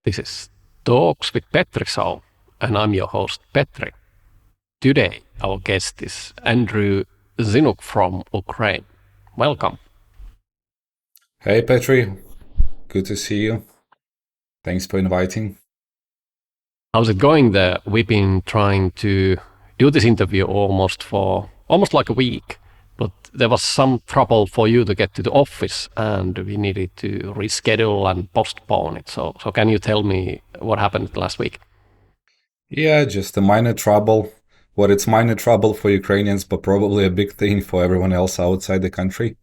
This is Talks with Petri Show, and I'm your host Petri. Today, our guest is Andrew Zinchuk from Ukraine. Welcome. Hey Petri, good to see you. Thanks for inviting. How's it going there? We've been trying to do this interview almost like a week, but there was some trouble for you to get to the office, and we needed to reschedule and postpone it. So can you tell me what happened last week? Yeah, just a minor trouble. What it's minor trouble for Ukrainians, but probably a big thing for everyone else outside the country.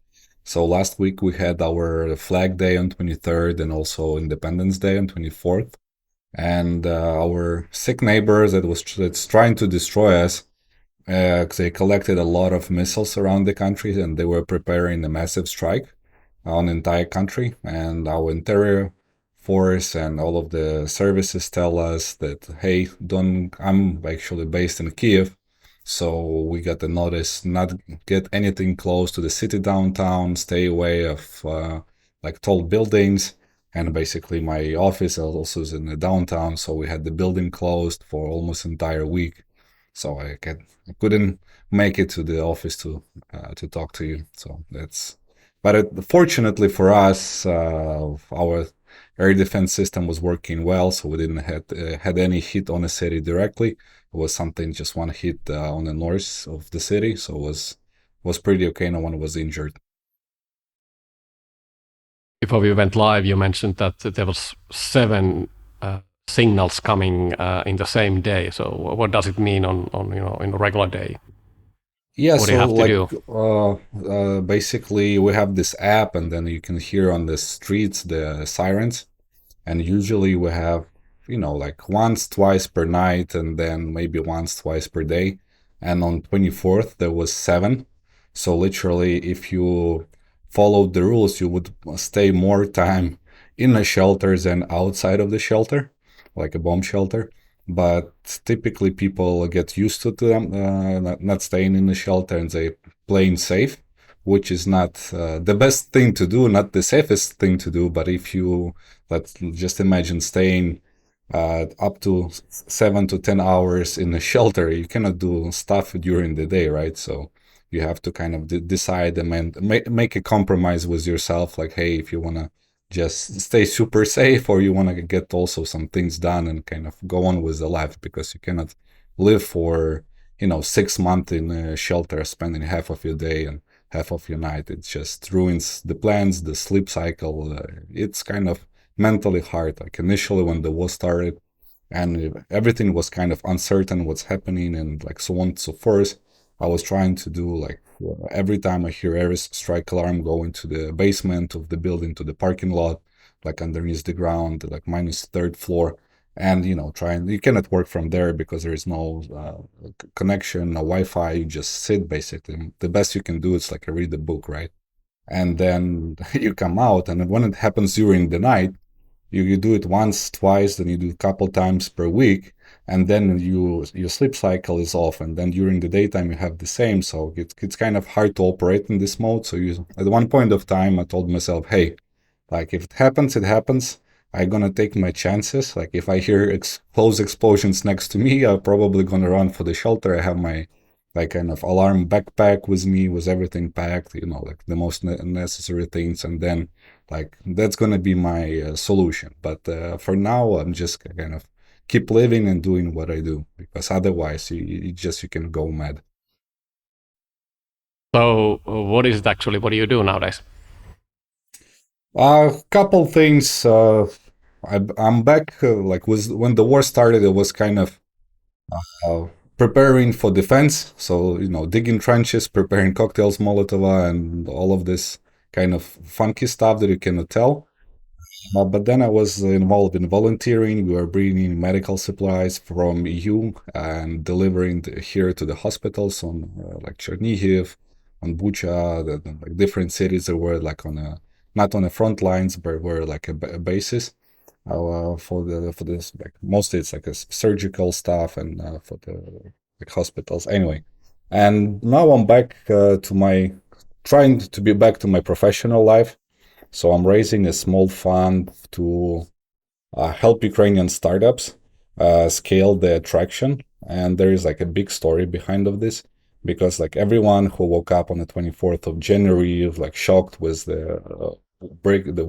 So last week we had our Flag Day on 23rd and also Independence Day on 24th. And our sick neighbors that's trying to destroy us, they collected a lot of missiles around the country and they were preparing a massive strike on the entire country. And our interior force and all of the services tell us that, hey, don't, I'm actually based in Kiev. So we got the notice not get anything close to the city downtown, stay away of like tall buildings. And basically my office also is in the downtown. So we had the building closed for almost entire week. So I couldn't make it to the office to talk to you. So that's but fortunately for us, our air defense system was working well, so we didn't had any hit on the city directly. It was something just one hit on the north of the city, so it was pretty okay. No one was injured. Before we went live, you mentioned that there was seven signals coming in the same day. So what does it mean on in a regular day? Yeah, What do you so have to like do? basically we have this app, and then you can hear on the streets the sirens. And usually we have, like once, twice per night, and then maybe once, twice per day. And on 24th, there was seven. So literally, if you followed the rules, you would stay more time in a shelter than outside of the shelter, like a bomb shelter. But typically, people get used to them not staying in the shelter and they playing safe, which is not the best thing to do, not the safest thing to do. But if you let's just imagine staying up to 7 to 10 hours in a shelter. You cannot do stuff during the day, right? So you have to kind of decide and make a compromise with yourself. Like, hey, if you want to just stay super safe or you want to get also some things done and kind of go on with the life because you cannot live for 6 months in a shelter spending half of your day and half of your night. It just ruins the plans, the sleep cycle. It's kind of mentally hard. Like initially when the war started and everything was kind of uncertain what's happening and like so on and so forth, I was trying to do like every time I hear every strike alarm, go into the basement of the building to the parking lot, like underneath the ground, like minus third floor. And trying you cannot work from there because there is no connection, no Wi-Fi. You just sit basically. The best you can do is like read a book, right? And then you come out, and when it happens during the night, you do it once, twice, then you do a couple times per week, and then your sleep cycle is off, and then during the daytime you have the same. So it's kind of hard to operate in this mode. So at one point of time, I told myself, hey, like if it happens, it happens. I'm gonna take my chances. Like if I hear close explosions next to me, I'm probably gonna run for the shelter. I have my like kind of alarm backpack with me, with everything packed, like the most necessary things, and then like that's gonna be my solution. But for now, I'm just kind of keep living and doing what I do because otherwise, you can go mad. So what is it actually? What do you do nowadays? A couple things. I'm back. Like was when the war started, it was kind of uh, preparing for defense. So digging trenches, preparing cocktails, Molotov, and all of this kind of funky stuff that you cannot tell. But then I was involved in volunteering. We were bringing medical supplies from EU and delivering here to the hospitals on like Chernihiv, on Bucha, like different cities that were like on a not on the front lines, but were like a basis for this. Like mostly it's like a surgical stuff and for the like hospitals. Anyway, and now I'm back to my trying to be back to my professional life. So I'm raising a small fund to help Ukrainian startups scale the traction. And there is like a big story behind of this because like everyone who woke up on the 24th of January was like shocked with the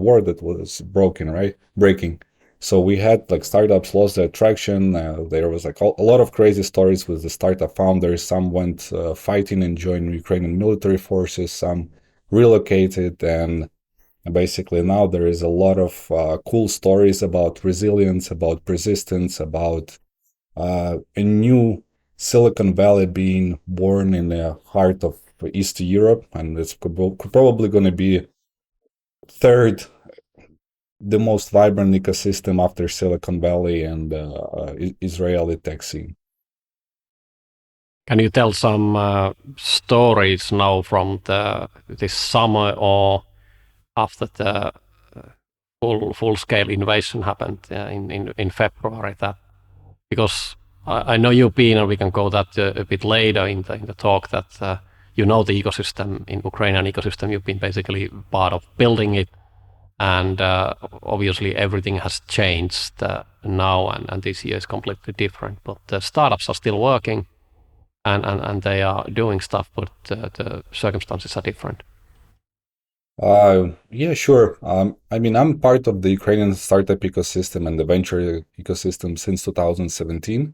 war that was broken, right? Breaking. So we had like startups lost their traction. There was like a lot of crazy stories with the startup founders. Some went fighting and joined Ukrainian military forces. Some relocated, and basically now there is a lot of cool stories about resilience, about persistence, about a new Silicon Valley being born in the heart of East Europe, and it's probably going to be third the most vibrant ecosystem after Silicon Valley and Israeli tech scene. Can you tell some stories now from this summer or after the full scale invasion happened in February? That because I know you've been, and we can go that a bit later in the talk, that you know the ecosystem in Ukrainian ecosystem. You've been basically part of building it, and obviously everything has changed now, and this year is completely different. But the startups are still working, and they are doing stuff, but the circumstances are different. Yeah, sure. I mean, I'm part of the Ukrainian startup ecosystem and the venture ecosystem since 2017.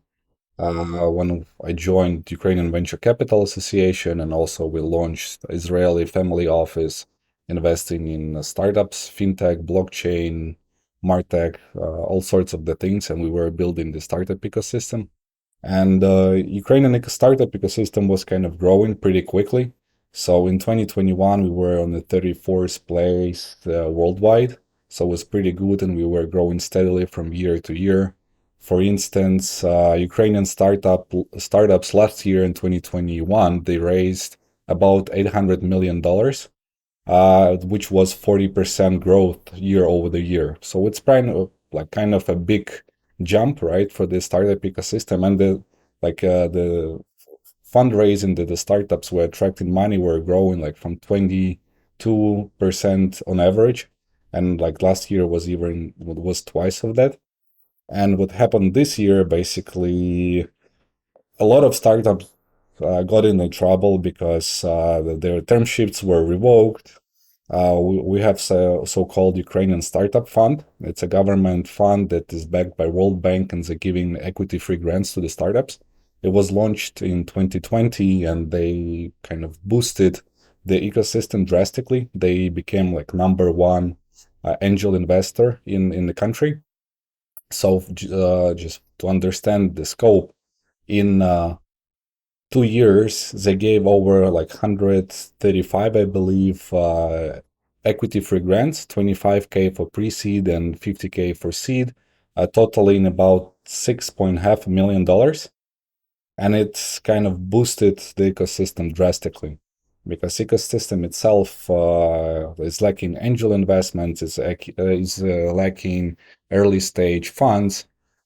When I joined Ukrainian Venture Capital Association, and also we launched Israeli Family Office, investing in startups, fintech, blockchain, martech, all sorts of the things, and we were building the startup ecosystem. And Ukrainian startup ecosystem was kind of growing pretty quickly. So in 2021, we were on the 34th place worldwide. So it was pretty good, and we were growing steadily from year to year. For instance, Ukrainian startups last year in 2021, they raised about $800 million, which was 40% growth year over the year. So it's kind of a big jump, right, for the startup ecosystem. And the fundraising that the startups were attracting money were growing like from 22% on average, and like last year was twice of that. And what happened this year, basically, a lot of startups got into trouble because their term sheets were revoked. We have so-called Ukrainian Startup Fund. It's a government fund that is backed by World Bank, and they're giving equity-free grants to the startups. It was launched in 2020, and they kind of boosted the ecosystem drastically. They became like number one angel investor in the country. So just to understand the scope, in 2 years, they gave over like 135, I believe, equity-free grants, 25K for pre-seed and 50K for seed, totaling about $6.5 million. And it's kind of boosted the ecosystem drastically because ecosystem itself is lacking angel investments, is lacking early stage funds.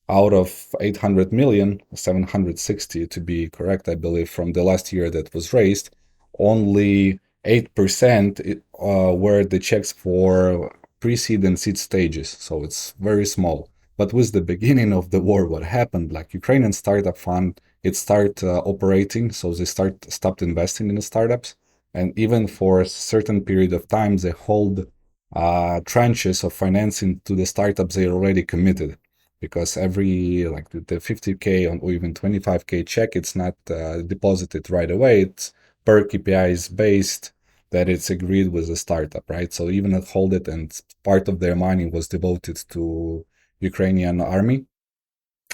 Out of 800 million, 760 to be correct, I believe, from the last year that was raised, only 8% were the checks for pre-seed and seed stages. So it's very small. But with the beginning of the war, what happened, like Ukrainian Startup Fund, it started operating, so they stopped investing in the startups. And even for a certain period of time, they hold tranches of financing to the startups they already committed, because every like the 50K or even 25K check, it's not deposited right away. It's per KPIs based, that it's agreed with the startup, right? So even at hold it, and part of their money was devoted to Ukrainian army.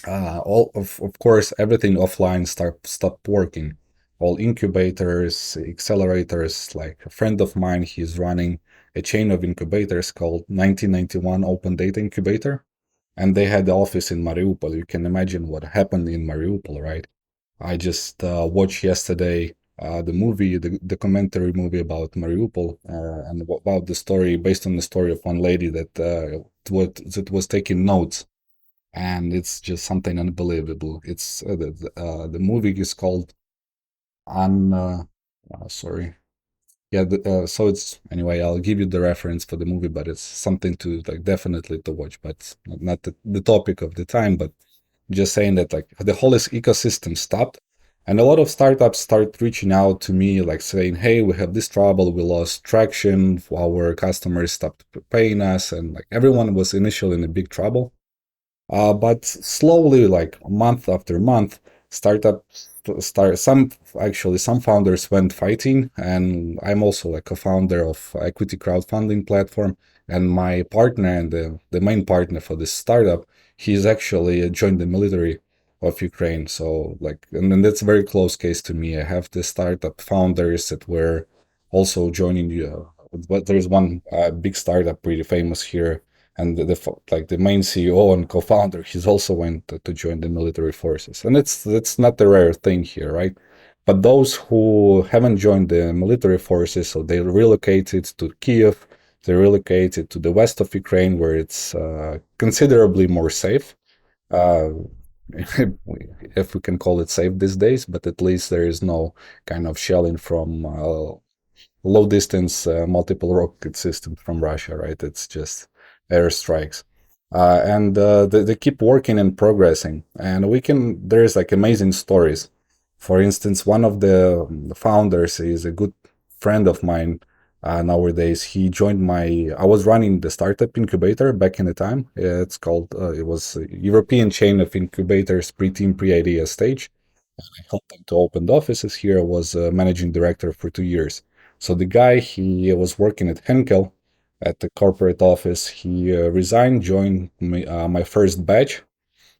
All of course, everything offline stopped working. All incubators, accelerators. Like a friend of mine, he's running a chain of incubators called 1991 Open Data Incubator, and they had the office in Mariupol. You can imagine what happened in Mariupol, right? I just watched yesterday the documentary movie about Mariupol, and about the story, based on the story of one lady that was taking notes, and it's just something unbelievable. It's the movie is called sorry, Yeah, so it's anyway. I'll give you the reference for the movie, but it's something to like definitely to watch. But it's not the topic of the time. But just saying that like the whole ecosystem stopped, and a lot of startups start reaching out to me, like saying, "Hey, we have this trouble. We lost traction. Our customers stopped paying us, and like everyone was initially in a big trouble." But slowly, like month after month, startups start some actually some founders went fighting, and I'm also like a founder of equity crowdfunding platform. And my partner and the main partner for this startup, he's actually joined the military of Ukraine. So like, and then that's a very close case to me. I have the startup founders that were also joining you. But there's one big startup pretty famous here, and like the main CEO and co-founder, he's also went to join the military forces, and it's not a rare thing here, right? But those who haven't joined the military forces, so they relocated to Kiev, they relocated to the west of Ukraine, where it's considerably more safe. Uh, if we can call it safe these days, but at least there is no kind of shelling from low distance multiple rocket systems from Russia, right? It's just airstrikes. And they keep working and progressing. And there's like amazing stories. For instance, one of the founders is a good friend of mine nowadays. He joined I was running the startup incubator back in the time. It was a European chain of incubators, pre-team, pre-idea stage. I helped them to open the offices here. I was managing director for 2 years. So the guy, he was working at Henkel at the corporate office. He resigned, joined my first batch.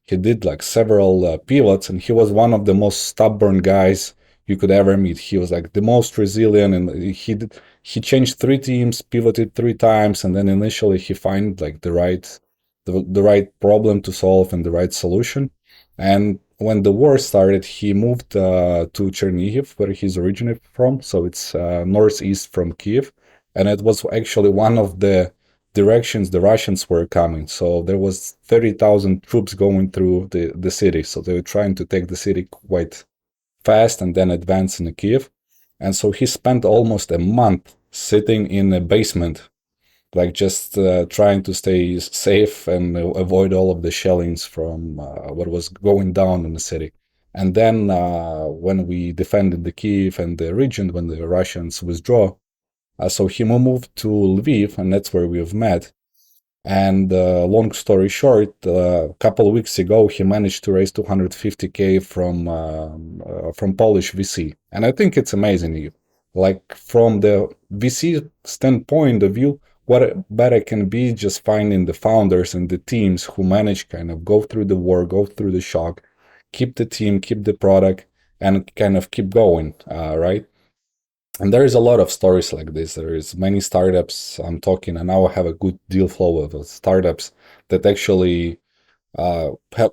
He did like several pivots, and he was one of the most stubborn guys you could ever meet. He was like the most resilient, and he changed 3 teams, pivoted 3 times, and then initially he find like the right problem to solve and the right solution. And when the war started, he moved to Chernihiv, where he's originally from. So it's northeast from Kiev, and it was actually one of the directions the Russians were coming. So there was 30,000 troops going through the city. So they were trying to take the city quite fast and then advance in Kiev. And so he spent almost a month sitting in a basement, like just trying to stay safe and avoid all of the shellings from what was going down in the city. And then when we defended the Kiev and the region, when the Russians withdraw, so he moved to Lviv, and that's where we've met. And long story short, a couple of weeks ago, he managed to raise 250K from Polish VC, and I think it's amazing. Like from the VC standpoint of view, what better can be just finding the founders and the teams who manage kind of go through the war, go through the shock, keep the team, keep the product, and kind of keep going, right? And there is a lot of stories like this. There is many startups I'm talking, and now I have a good deal flow of startups that actually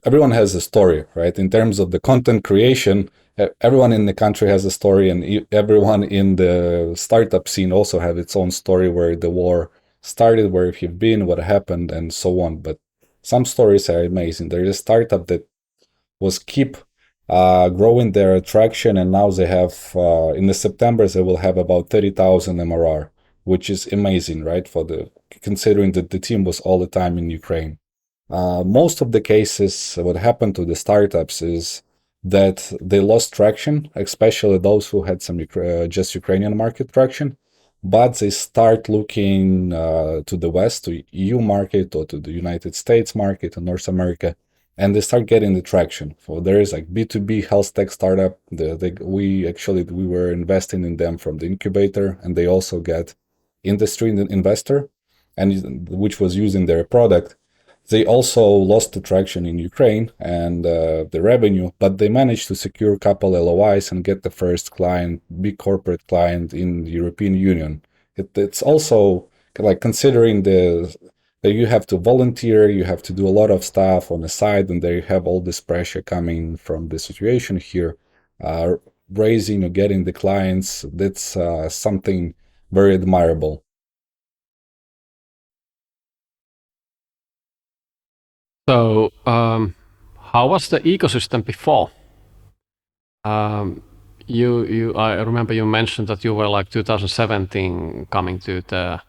everyone has a story, right? In terms of the content creation, everyone in the country has a story, and everyone in the startup scene also have its own story where the war started, where you've been, what happened, and so on. But some stories are amazing. There is a startup that was keep growing their attraction, and now they have in the September they will have about 30,000 MRR, which is amazing, right? For the considering that the team was all the time in Ukraine. Most of the cases, what happened to the startups is that they lost traction, especially those who had some just Ukrainian market traction, but they start looking to the West, to EU market, or to the United States market, or North America, and they start getting the traction. So there is like B2B health tech startup. We were investing in them from the incubator, and they also get industry investor, and which was using their product. They also lost the traction in Ukraine and the revenue, but they managed to secure a couple LOIs and get the first client, big corporate client in the European Union. It's also like considering that you have to volunteer, you have to do a lot of stuff on the side, and there you have all this pressure coming from the situation here, uh, raising or getting the clients. That's something very admirable. So, how was the ecosystem before? Um, I remember you mentioned that you were like 2017 coming to the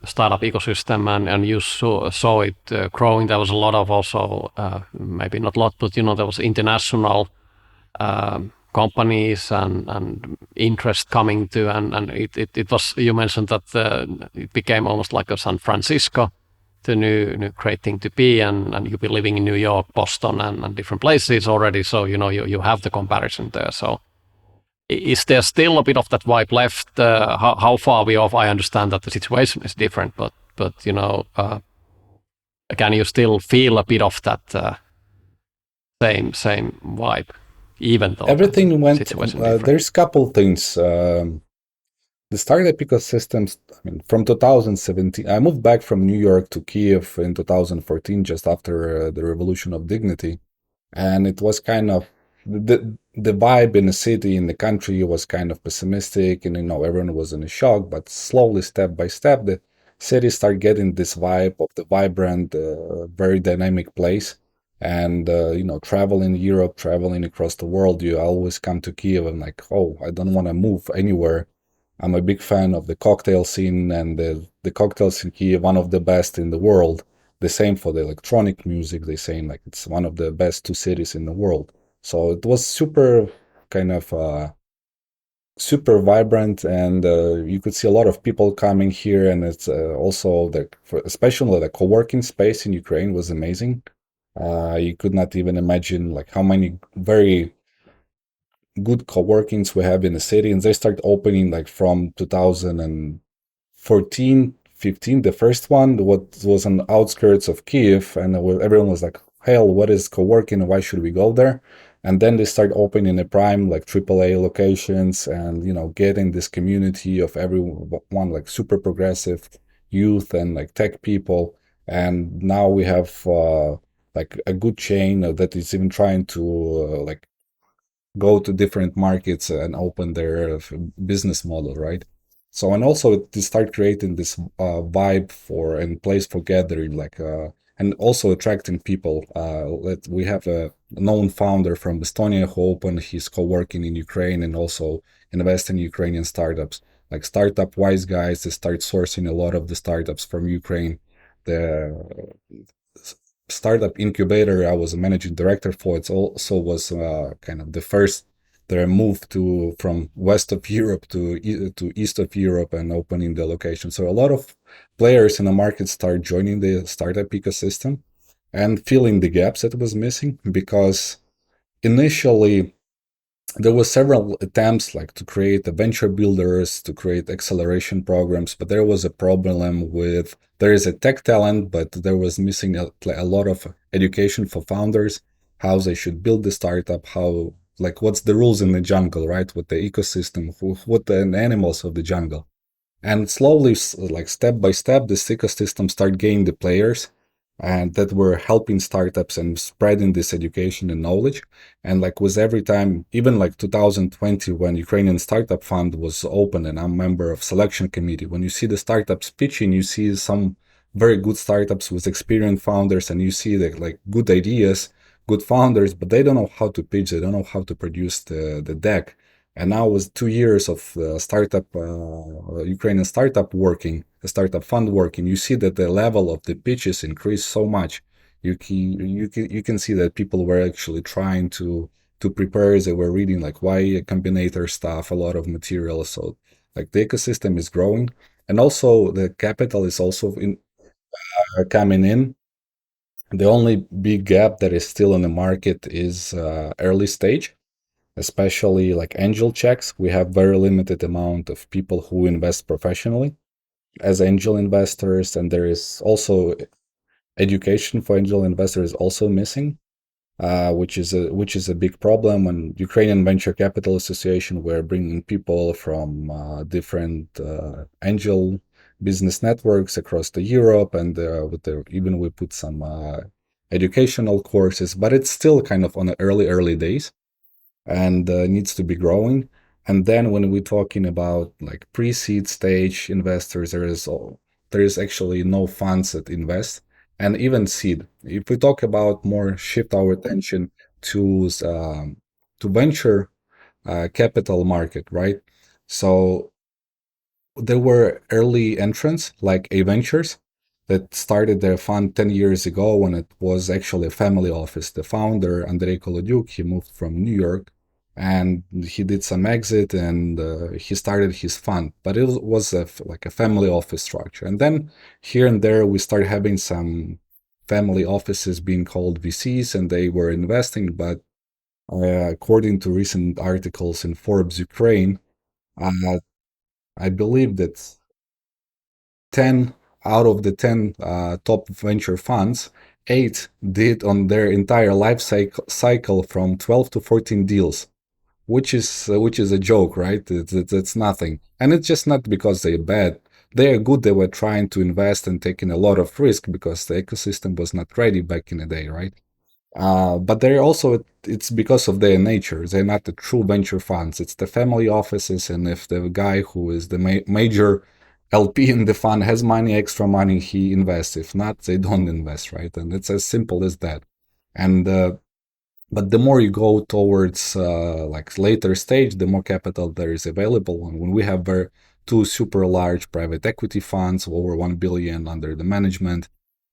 startup ecosystem, and you saw it growing. There was a lot of also, maybe not a lot, but there was international companies and interest coming to, and it was, you mentioned that it became almost like a San Francisco, the new great thing to be, and you've been living in New York, Boston, and different places already, so you have the comparison there. So is there still a bit of that vibe left? How far are we off? I understand that the situation is different, but can you still feel a bit of that same vibe, even though the Everything went. situation is different? There's a couple things. The startup ecosystems. I mean, from 2017, I moved back from New York to Kiev in 2014, just after the Revolution of Dignity, and it was kind of the vibe in the city, in the country, was kind of pessimistic, and everyone was in a shock. But slowly, step by step, the city started getting this vibe of the vibrant, very dynamic place. And traveling Europe, traveling across the world, you always come to Kiev and like, oh, I don't want to move anywhere. I'm a big fan of the cocktail scene, and the cocktails in Kiev, one of the best in the world. The same for the electronic music. They saying like it's one of the best two cities in the world. So it was super kind of super vibrant, and you could see a lot of people coming here. And it's also especially the co-working space in Ukraine was amazing. You could not even imagine like how many very good co-workings we have in the city, and they start opening like from 2014, 15. The first one what was on the outskirts of Kiev, and everyone was like, hell, what is co-working, why should we go there? And then they start opening the prime like AAA locations, and getting this community of everyone like super progressive youth and like tech people. And now we have like a good chain that is even trying to like go to different markets and open their business model, right? So, and also to start creating this vibe for and place for gathering, like and also attracting people. We have a known founder from Estonia who opened his co-working in Ukraine and also invest in Ukrainian startups. Like startup wise guys, they start sourcing a lot of the startups from Ukraine. The startup incubator I was a managing director for, it also was kind of the first that I moved to from west of Europe to east of Europe and opening the location. So a lot of players in the market start joining the startup ecosystem and filling the gaps that was missing, because initially there was several attempts like to create the venture builders, to create acceleration programs, but there was a problem with there is a tech talent, but there was missing a lot of education for founders, how they should build the startup, how like what's the rules in the jungle, right, with the ecosystem, what the animals of the jungle. And slowly, like step by step, this ecosystem start gaining the players and that were helping startups and spreading this education and knowledge. And like with every time, even like 2020, when Ukrainian Startup Fund was open and I'm a member of selection committee, when you see the startups pitching, you see some very good startups with experienced founders, and you see that like good ideas, good founders, but they don't know how to pitch, they don't know how to produce the deck. And now with 2 years of Ukrainian startup working, the startup fund working, you see that the level of the pitches increased so much. You can see that people were actually trying to prepare. They were reading like Y Combinator stuff, a lot of material. So like the ecosystem is growing, and also the capital is also coming in. The only big gap that is still in the market is early stage, especially like angel checks. We have very limited amount of people who invest professionally as angel investors, and there is also education for angel investors also missing, which is a big problem. And Ukrainian Venture Capital Association, we're bringing people from different angel business networks across the Europe, and even we put some educational courses, but it's still kind of on the early days and needs to be growing. And then when we're talking about like pre-seed stage investors, there is actually no funds that invest, and even seed. If we talk about more, shift our attention to to venture capital market, right? So there were early entrants like A Ventures that started their fund 10 years ago when it was actually a family office. The founder, Andrei Koloduk, he moved from New York and he did some exit and he started his fund. But it was like a family office structure. And then here and there, we started having some family offices being called VCs and they were investing. But according to recent articles in Forbes Ukraine, uh, I believe that 10 out of the 10 top venture funds, 8 did on their entire life cycle from 12 to 14 deals, which is a joke, right? It's nothing. And it's just not because they're bad. They are good. They were trying to invest and taking a lot of risk because the ecosystem was not ready back in the day, right? But they're also, it's because of their nature. They're not the true venture funds. It's the family offices, and if the guy who is the major LP in the fund has money, extra money, he invests. If not, they don't invest, right? And it's as simple as that. And but the more you go towards like later stage, the more capital there is available. And when we have two super large private equity funds, over 1 billion under the management,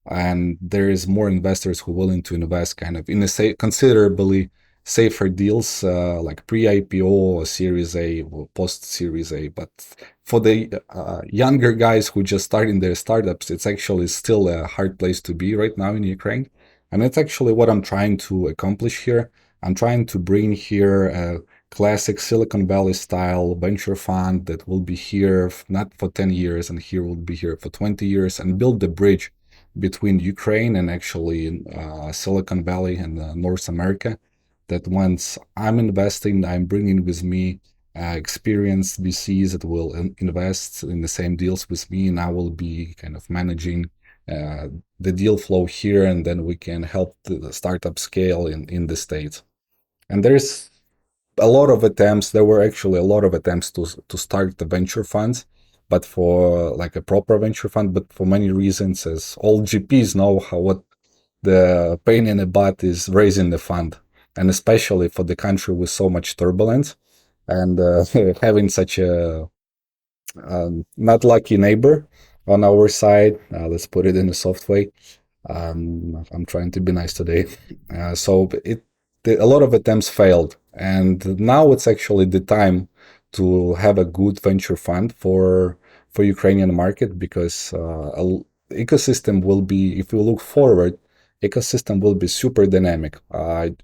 and there is more investors who are willing to invest kind of in a considerably safer deals like pre-IPO or Series A or post-Series A. But for the younger guys who just starting their startups, it's actually still a hard place to be right now in Ukraine. And it's actually what I'm trying to accomplish here. I'm trying to bring here a classic Silicon Valley style venture fund that will be here not for 10 years and here will be here for 20 years and build the bridge between Ukraine and actually Silicon Valley and North America. That once I'm investing, I'm bringing with me experienced VCs that will invest in the same deals with me, and I will be kind of managing the deal flow here, and then we can help the startup scale in the States. And there's a lot of attempts. There were actually a lot of attempts to start the venture funds, but for like a proper venture fund. But for many reasons, as all GPs know, what the pain in the butt is raising the fund, and especially for the country with so much turbulence and having such a not lucky neighbor on our side. Let's put it in a soft way. I'm trying to be nice today. So a lot of attempts failed, and now it's actually the time to have a good venture fund for Ukrainian market because ecosystem will be, if we look forward, ecosystem will be super dynamic.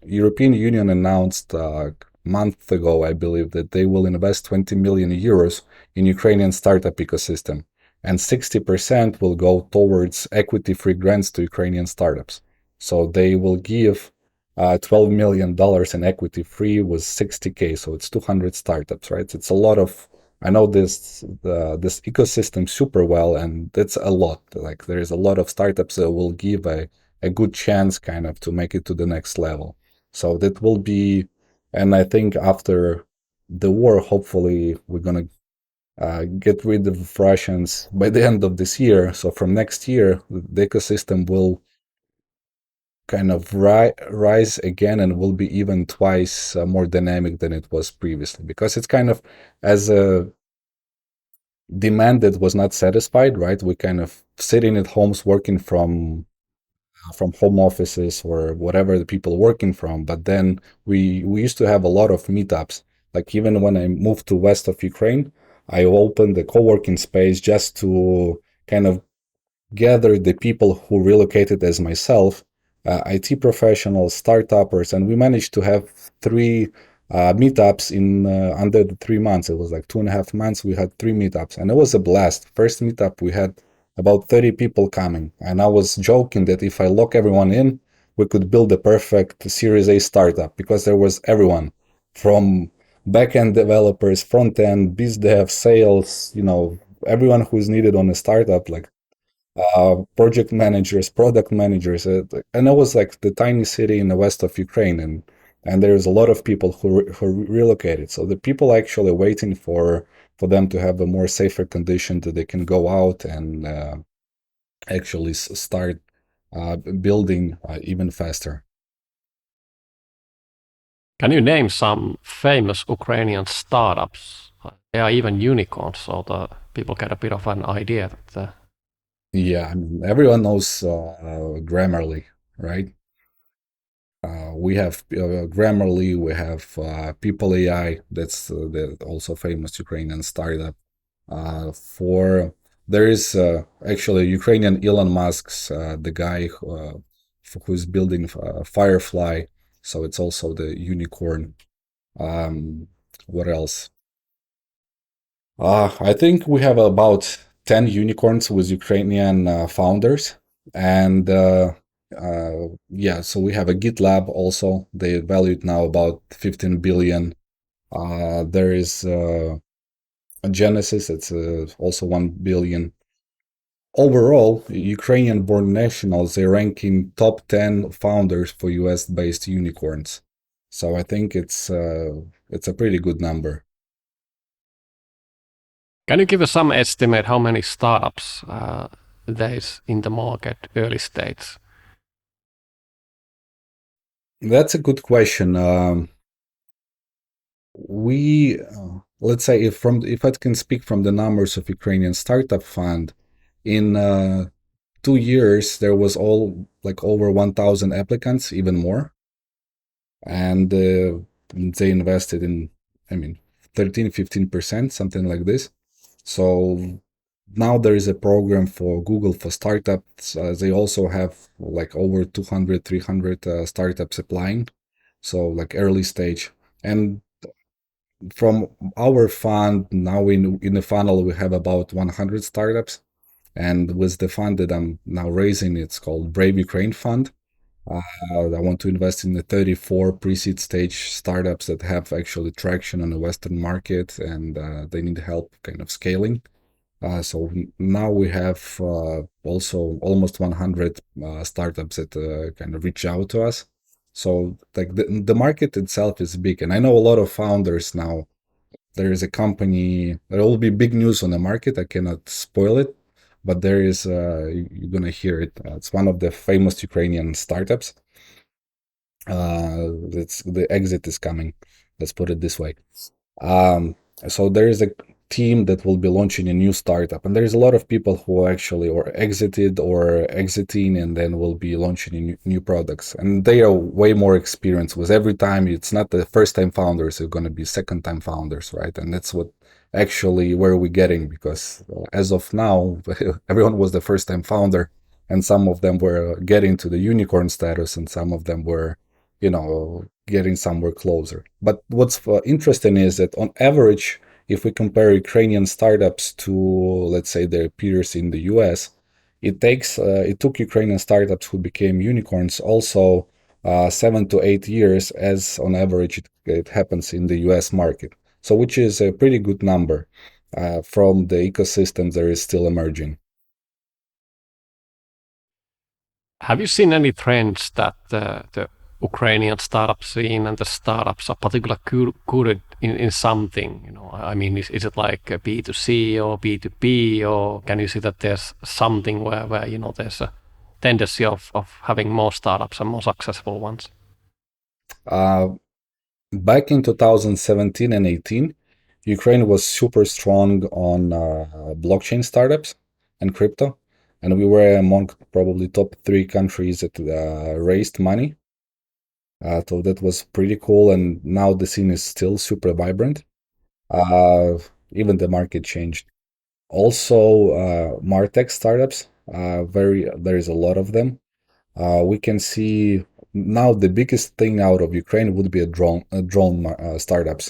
European Union announced a month ago, I believe, that they will invest 20 million euros in Ukrainian startup ecosystem and 60% will go towards equity-free grants to Ukrainian startups. So they will give $12 million in equity free with 60K. So it's 200 startups, right? It's a lot of, I know this ecosystem super well, and that's a lot. Like there is a lot of startups that will give a good chance kind of to make it to the next level. So that will be, and I think after the war, hopefully we're going to get rid of Russians by the end of this year. So from next year, the ecosystem will kind of rise again and will be even twice more dynamic than it was previously because it's kind of as a demand that was not satisfied, right? We kind of sitting at homes working from home offices or whatever the people working from. But then we used to have a lot of meetups. Like even when I moved to west of Ukraine, I opened a co-working space just to kind of gather the people who relocated as myself, IT professionals, startuppers, and we managed to have three meetups in under the 3 months. It was like 2.5 months. We had three meetups, and it was a blast. First meetup, we had about 30 people coming, and I was joking that if I lock everyone in, we could build the perfect Series A startup because there was everyone from backend developers, front end, biz dev, sales, everyone who is needed on a startup, like project managers, product managers, and it was like the tiny city in the west of Ukraine, and there's a lot of people who relocated. So the people actually waiting for them to have a more safer condition that they can go out and actually start building even faster. Can you name some famous Ukrainian startups? They are even unicorns, so the people get a bit of an idea that Yeah, I mean, everyone knows Grammarly, right? We have Grammarly, we have People AI, that's the also famous Ukrainian startup. For there is actually Ukrainian Elon Musk's the guy who's building Firefly, so it's also the unicorn. What else? I think we have about 10 unicorns with Ukrainian founders. And yeah, so we have a GitLab also. They value it now about 15 billion. There is Genesis, it's also 1 billion. Overall, Ukrainian born nationals, they rank in top 10 founders for US based unicorns. So I think it's a pretty good number. can you give us some estimate how many startups there is in the market early stage? That's a good question. We let's say if I can speak from the numbers of Ukrainian Startup Fund, in 2 years there was all like over 1,000 applicants, even more, and they invested in, I mean, 13-15%, something like this. So now there is a program for Google for startups. They also have like over 200, 300 startups applying, so like early stage. And from our fund now in the funnel we have about 100 startups, and with the fund that I'm now raising, it's called Brave Ukraine Fund. I want to invest in the 34 pre-seed stage startups that have actually traction on the Western market, and they need help kind of scaling. So now we have also almost 100 startups that kind of reach out to us. So like the market itself is big, and I know a lot of founders now. There is a company, there will be big news on the market. I cannot spoil it, but there is you're gonna hear it. It's one of the famous Ukrainian startups. It's the exit is coming. Let's put it this way. Um, so there is a team that will be launching a new startup, and there's a lot of people who actually or exited or exiting, and then will be launching new products. And they are way more experienced with every time. It's not the first time founders, they're going to be second time founders, right? And that's what actually where we're getting, because as of now, everyone was the first time founder, and some of them were getting to the unicorn status, and some of them were, getting somewhere closer. But what's interesting is that on average, if we compare Ukrainian startups to, let's say, their peers in the US, it took Ukrainian startups who became unicorns also 7 to 8 years, as on average it happens in the US market. So, which is a pretty good number from the ecosystem that is still emerging. Have you seen any trends that the Ukrainian startup scene and the startups are particularly good in something? I mean, is it like a B2C or B2B, or can you see that there's something where there's a tendency of having more startups and more successful ones? Uh, Back in 2017 and 18, Ukraine was super strong on blockchain startups and crypto, and we were among probably top 3 countries that raised money. So that was pretty cool, and now the scene is still super vibrant. Uh, Even the market changed. Also, Martech startups, there is a lot of them. We can see now the biggest thing out of Ukraine would be a drone startups,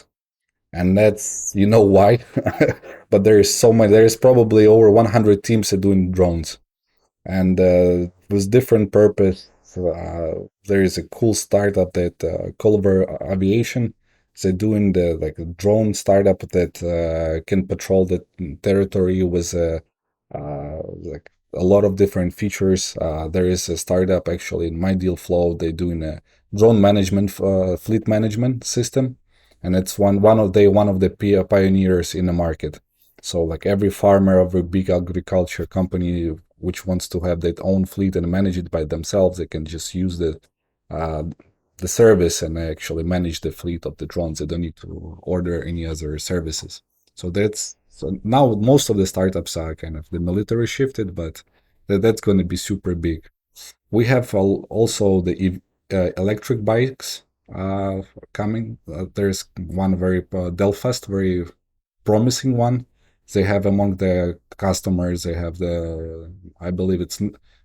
and that's, why. But there is so many. There is probably over 100 teams that doing drones, and with different purpose. There is a cool startup that Culver Aviation. They're doing the like a drone startup that can patrol the territory with like a lot of different features. There is a startup actually in my deal flow. They're doing a drone management, fleet management system, and it's one of the pioneers in the market. So like every farmer, every big agriculture company which wants to have their own fleet and manage it by themselves, they can just use uh, the service and actually manage the fleet of the drones. They don't need to order any other services. So now most of the startups are kind of the military shifted, but that's going to be super big. We have also the electric bikes coming. There's one very Delfast, very promising one. They have among the customers, they have I believe it's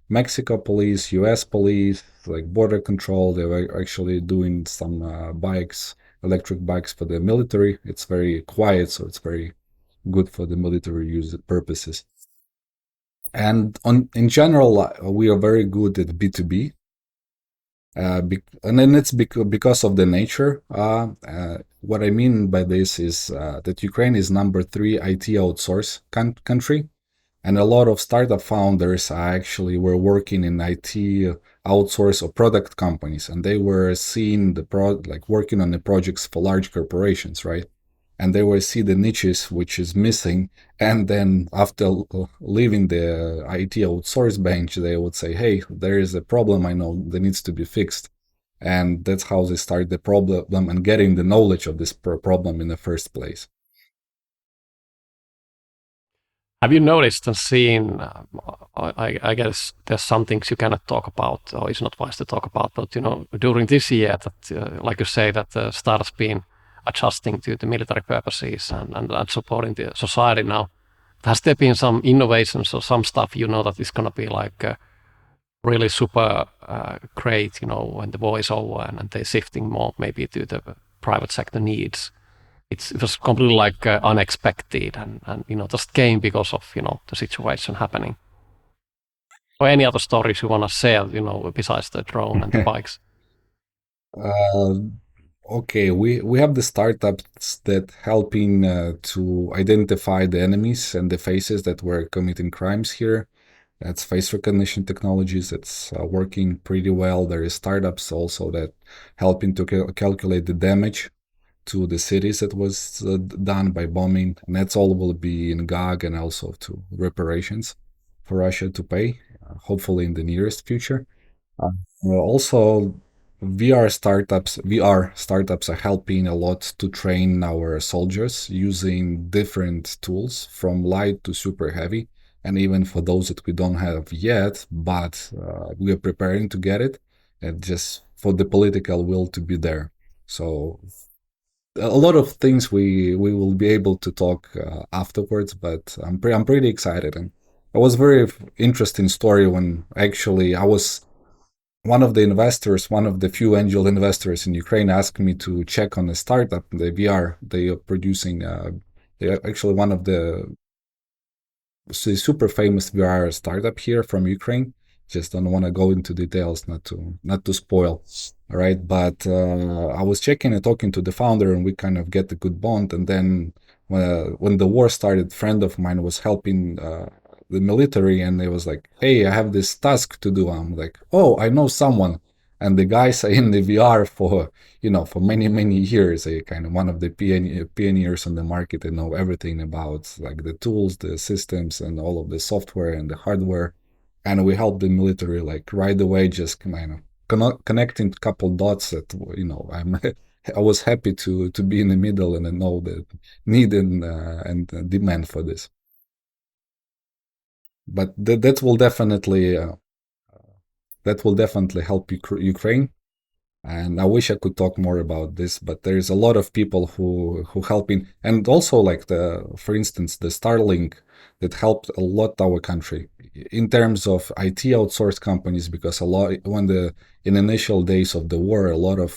Mexico police, US police, like border control. They were actually doing some bikes, electric bikes for the military. It's very quiet, so it's very good for the military use purposes. And in general, we are very good at B2B. And then it's because of the nature. What I mean by this is that Ukraine is number 3 IT outsource country, and a lot of startup founders actually were working in IT outsource or product companies, and they were seeing like working on the projects for large corporations, right? And they will see the niches which is missing, and then after leaving the IT outsource bench, they would say, hey, there is a problem I know that needs to be fixed. And that's how they start the problem and getting the knowledge of this problem in the first place. Have you noticed and seen? I guess there's some things you cannot talk about, or it's not wise to talk about. But during this year, that like you say, that the startups been adjusting to the military purposes and supporting the society now. Has there been some innovations or some stuff that is going to be like really super great? When the war is over and they're shifting more maybe to the private sector needs. It was completely like unexpected and just came because of the situation happening. Or any other stories you want to share, besides the drone and the bikes? Uh, okay, we have the startups that helping to identify the enemies and the faces that were committing crimes here. That's face recognition technologies. It's working pretty well. There is startups also that helping to calculate the damage to the cities that was done by bombing, and that's all will be in GAG and also to reparations for Russia to pay, hopefully in the nearest future. Also, VR startups are helping a lot to train our soldiers using different tools from light to super heavy, and even for those that we don't have yet, but we are preparing to get it, and just for the political will to be there. So a lot of things we will be able to talk afterwards, but I'm pretty excited, and it was very interesting story when actually I was one of the few angel investors in Ukraine asked me to check on a startup, the VR they are producing. They are actually one of the super famous VR startup here from Ukraine. Just don't want to go into details, not to spoil. All right, but I was checking and talking to the founder, and we kind of get a good bond. And then when the war started, a friend of mine was helping the military, and they was like, "Hey, I have this task to do." I'm like, "Oh, I know someone." And the guys are in the VR for many years. They kind of one of the pioneers on the market. They know everything about like the tools, the systems, and all of the software and the hardware. And we help the military like right away, just kind of connecting a couple dots that I was happy to be in the middle and I know the need and demand for this. But that will definitely help Ukraine. And I wish I could talk more about this, but there's a lot of people who helping, and also like for instance, the Starlink that helped a lot our country in terms of IT outsourced companies, because a lot in initial days of the war, a lot of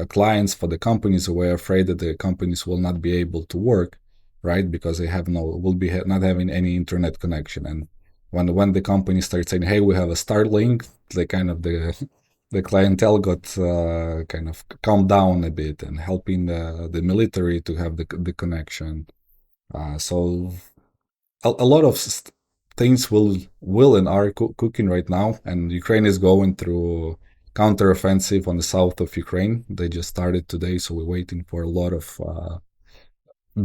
clients for the companies were afraid that the companies will not be able to work, right? Because they will be not having any internet connection, and when the company starts saying, "Hey, we have a Starlink," they kind of the clientele got kind of calmed down a bit and helping the military to have the connection. So a lot of things will and are cooking right now, and Ukraine is going through counteroffensive on the south of Ukraine. They just started today, so we're waiting for a lot of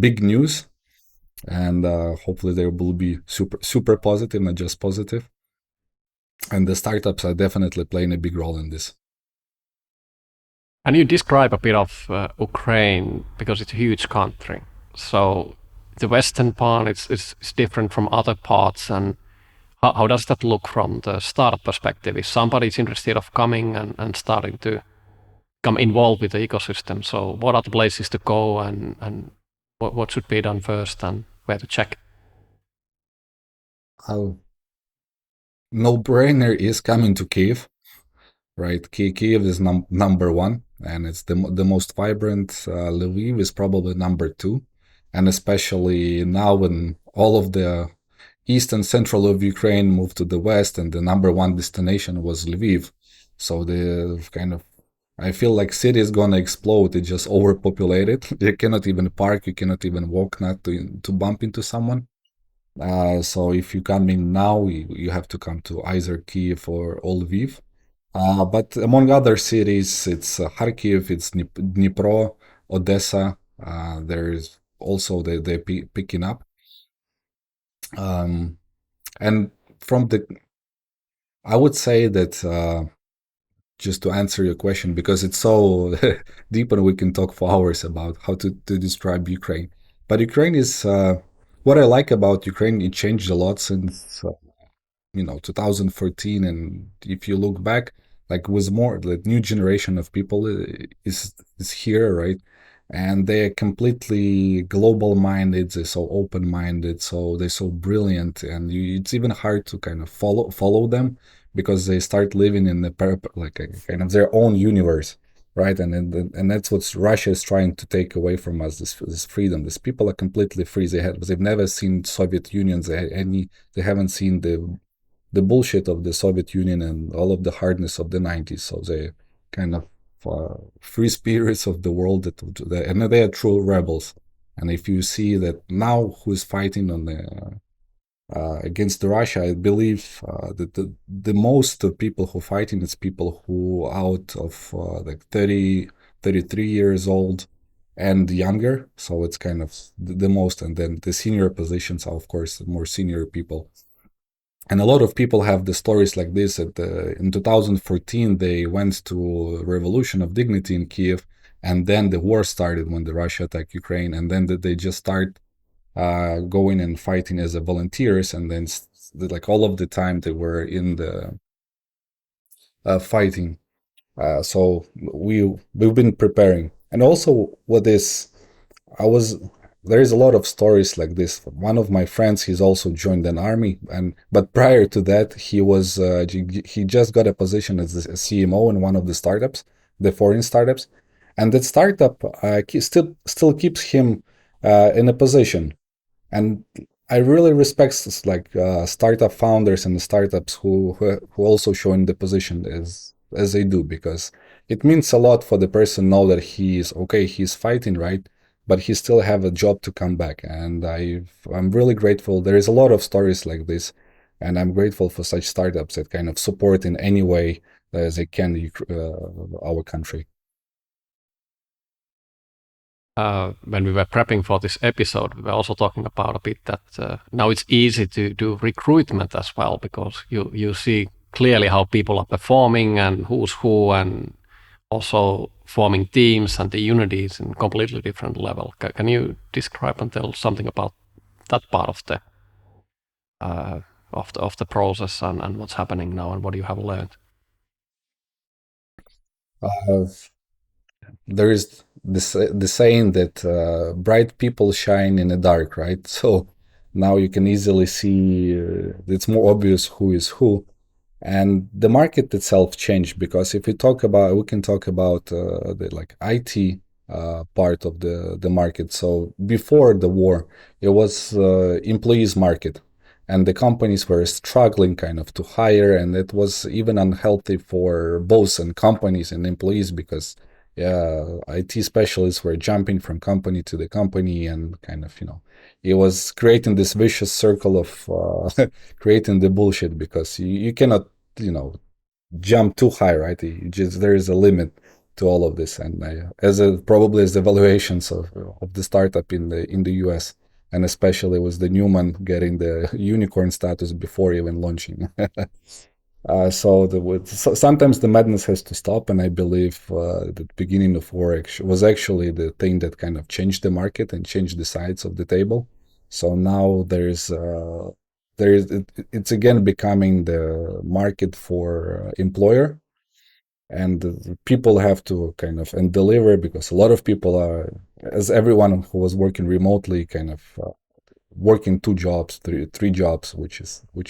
big news, and hopefully there will be super positive, not just positive. And the startups are definitely playing a big role in this. Can you describe a bit of Ukraine, because it's a huge country? So the western part is different from other parts, and how does that look from the startup perspective? If somebody is interested of coming and starting to become involved with the ecosystem, so what are the places to go, and what should be done first, and where to check? Oh, no-brainer is coming to Kiev, right? Kiev is number one, and it's the most vibrant. Lviv is probably number two, and especially now when all of the east and central of Ukraine moved to the west, and the number one destination was Lviv. So the kind of I feel like city is gonna explode. It's just overpopulated. You cannot even park. You cannot even walk, not to bump into someone. So if you come in now, you have to come to either Kiev or Lviv. But among other cities, it's Kharkiv, it's Dnipro, Odessa. There's also they're picking up. Um, and from the, I would say that just to answer your question, because it's so deep and we can talk for hours about how to describe Ukraine. But Ukraine is what I like about Ukraine. It changed a lot since 2014, and if you look back, like with more the new generation of people is here, right? And they're completely global minded. They're so open minded, so they're so brilliant, and it's even hard to kind of follow them because they start living in the like a kind of their own universe, right? And that's what Russia is trying to take away from us, this freedom. These people are completely free. They've never seen Soviet Unions. They haven't seen the bullshit of the Soviet Union and all of the hardness of the 90s. So they kind of free spirits of the world and they are true rebels. And if you see that now who is fighting on the against Russia, I believe that the most of people who fighting is people who out of like 30, 33 years old and younger. So it's kind of the most, and then the senior positions are of course the more senior people. And a lot of people have the stories like this. That in 2014 they went to Revolution of Dignity in Kiev, and then the war started when the Russia attacked Ukraine, and then they just start going and fighting as a volunteers, and then like all of the time they were in the fighting. So we've been preparing, and also what is I was there is a lot of stories like this. One of my friends, he's also joined an army, and but prior to that, he just got a position as a CMO in one of the startups, the foreign startups, and that startup still keeps him in a position. And I really respect like startup founders and the startups who also show in the position as they do, because it means a lot for the person know that he's okay, he's fighting, right, but he still have a job to come back. And I'm really grateful. There is a lot of stories like this, and I'm grateful for such startups that kind of support in any way as they can our country. When we were prepping for this episode, we were also talking about a bit that now it's easy to do recruitment as well, because you see clearly how people are performing and who's who, and also forming teams, and the unity is in completely different level. Can you describe and tell something about that part of the process, and what's happening now, and what you have learned? Uh, there is the saying that bright people shine in the dark, right? So now you can easily see it's more obvious who is who, and the market itself changed. Because if we can talk about the like IT part of the market. So before the war, it was employees market, and the companies were struggling kind of to hire, and it was even unhealthy for both and companies and employees, because yeah, IT specialists were jumping from company to the company, and kind of it was creating this vicious circle of creating the bullshit, because you cannot you know jump too high, right? There is a limit to all of this, and probably as the valuations of the startup in the US, and especially with the Newman getting the unicorn status before even launching. Sometimes the madness has to stop, and I believe the beginning of war was actually the thing that kind of changed the market and changed the sides of the table. So now it's again becoming the market for employer, and people have to kind of and deliver, because a lot of people are, as everyone who was working remotely, kind of working two jobs, three jobs, which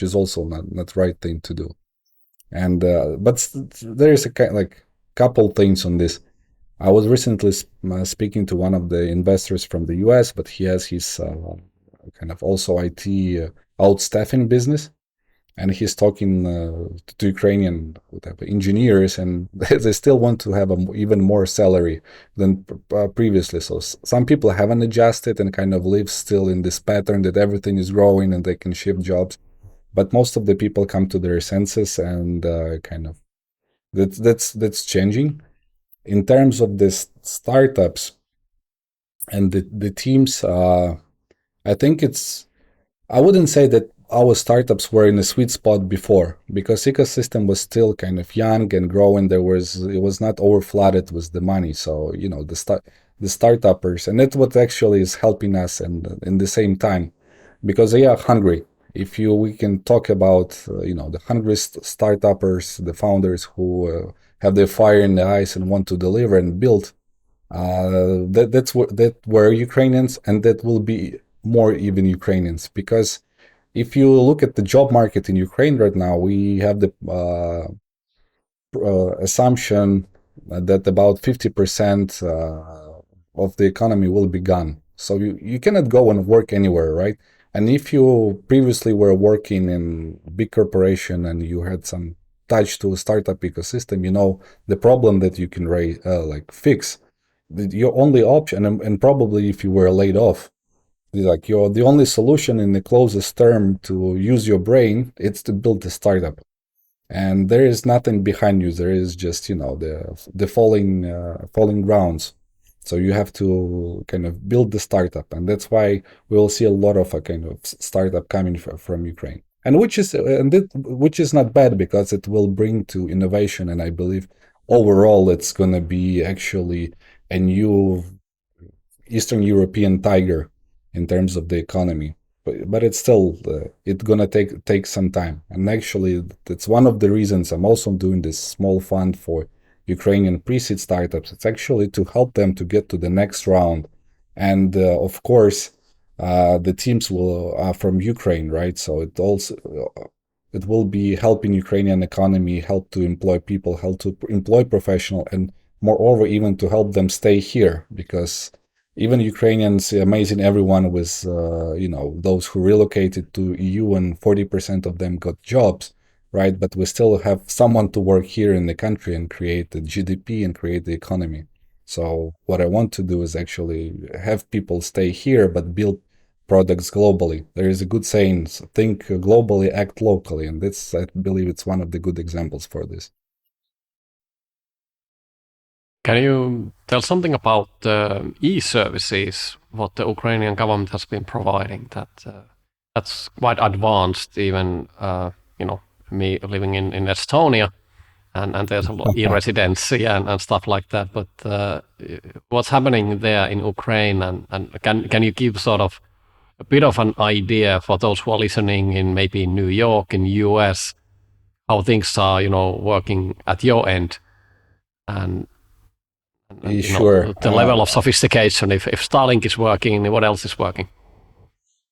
is also not right thing to do. And but there is a like couple things on this. I was recently speaking to one of the investors from the US, but he has his kind of also IT outstaffing business, and he's talking to Ukrainian engineers, and they still want to have even more salary than previously. So some people haven't adjusted and kind of live still in this pattern that everything is growing and they can shift jobs. But most of the people come to their senses, and kind of that's changing. In terms of the startups and the teams, I think I wouldn't say that our startups were in a sweet spot before, because ecosystem was still kind of young and growing. It was not overflooded with the money. So the startuppers, and that's what actually is helping us, and in the same time, because they are hungry. If you We can talk about the hungry startuppers, the founders who have their fire in the eyes and want to deliver and build. That were Ukrainians, and that will be more even Ukrainians, because if you look at the job market in Ukraine right now, we have the assumption that about 50% of the economy will be gone. So you cannot go and work anywhere, right? And if you previously were working in big corporation and you had some touch to a startup ecosystem, you know the problem that you can like fix. Your only option, and probably if you were laid off, like the only solution in the closest term to use your brain, it's to build a startup. And there is nothing behind you. There is just the falling grounds. So you have to kind of build the startup, and that's why we'll see a lot of a kind of startup coming from Ukraine, and which is not bad, because it will bring to innovation. And I believe overall it's going to be actually a new Eastern European tiger in terms of the economy. But it's still it's gonna take some time. And actually, that's one of the reasons I'm also doing this small fund for Ukrainian pre-seed startups. It's actually to help them to get to the next round. And of course, the teams will are from Ukraine, right? So it will be helping Ukrainian economy, help to employ people, help to employ professional, and moreover, even to help them stay here, because even Ukrainians, amazing everyone with, those who relocated to EU, and 40% of them got jobs, right? But we still have someone to work here in the country and create the GDP and create the economy. So what I want to do is actually have people stay here, but build products globally. There is a good saying, think globally, act locally. And this, I believe it's one of the good examples for this. Can you tell something about e-services, what the Ukrainian government has been providing? That's quite advanced, even me living in Estonia, and there's a lot e-residency and stuff like that. But what's happening there in Ukraine, and can you give sort of a bit of an idea for those who are listening in maybe New York, in US, how things are working at your end, and Sure. the level of sophistication. If Starlink is working, what else is working?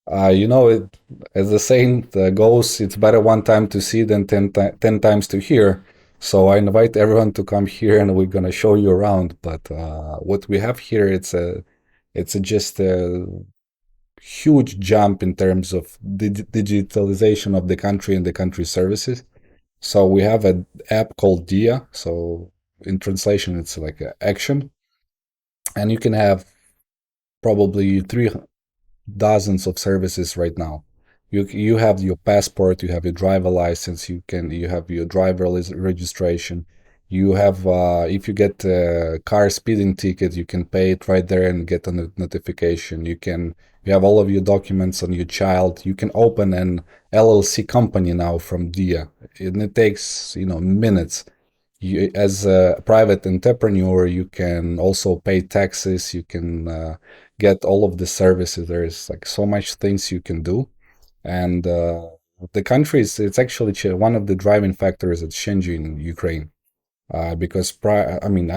As the saying goes, it's better one time to see than 10 times to hear. So I invite everyone to come here, and we're gonna show you around. But what we have here, just a huge jump in terms of digitalization of the country and the country services. So we have an app called Dia. So in translation, it's like action, and you can have probably three dozens of services right now. You have your passport, you have your driver license, you have your driver registration. You have if you get a car speeding ticket, you can pay it right there and get a notification. You have all of your documents on your child. You can open an LLC company now from DIA, and it takes minutes. You, as a private entrepreneur, you can also pay taxes. You can get all of the services. There's like so much things you can do, and the country is it's actually one of the driving factors that's changing in Ukraine. Because I mean,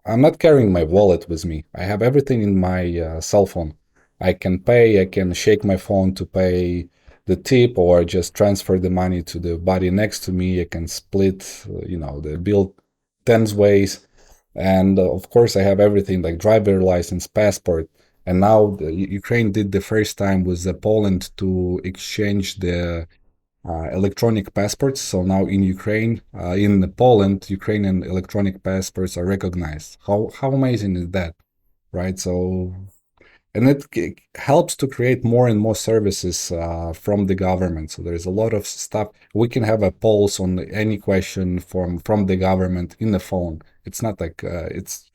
I'm not carrying my wallet with me. I have everything in my cell phone. I can pay. I can shake my phone to pay the tip, or just transfer the money to the buddy next to me. I can split, the bill tens ways, and of course, I have everything like driver license, passport. And now Ukraine did the first time with Poland to exchange the electronic passports. So now in Ukraine, in Poland, Ukrainian electronic passports are recognized. How amazing is that, right? So and it helps to create more and more services from the government. So there's a lot of stuff we can have a pulse on any question from the government in the phone. It's not like it's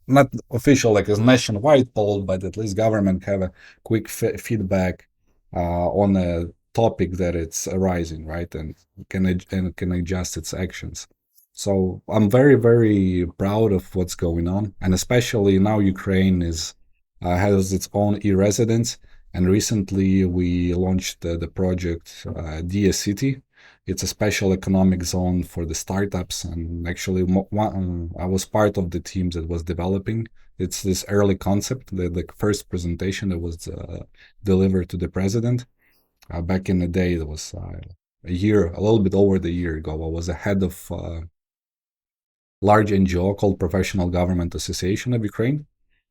not official like a nationwide poll, but at least government have a quick feedback on a topic that it's arising, right, and can adjust its actions. So I'm very, very proud of what's going on, and especially now Ukraine has its own e-residence. And recently we launched the project DIA City. It's a special economic zone for the startups. And actually, I was part of the team that was developing. It's this early concept, the first presentation that was delivered to the president. Back in the day, it was a little bit over the year ago. I was the head of large NGO called Professional Government Association of Ukraine.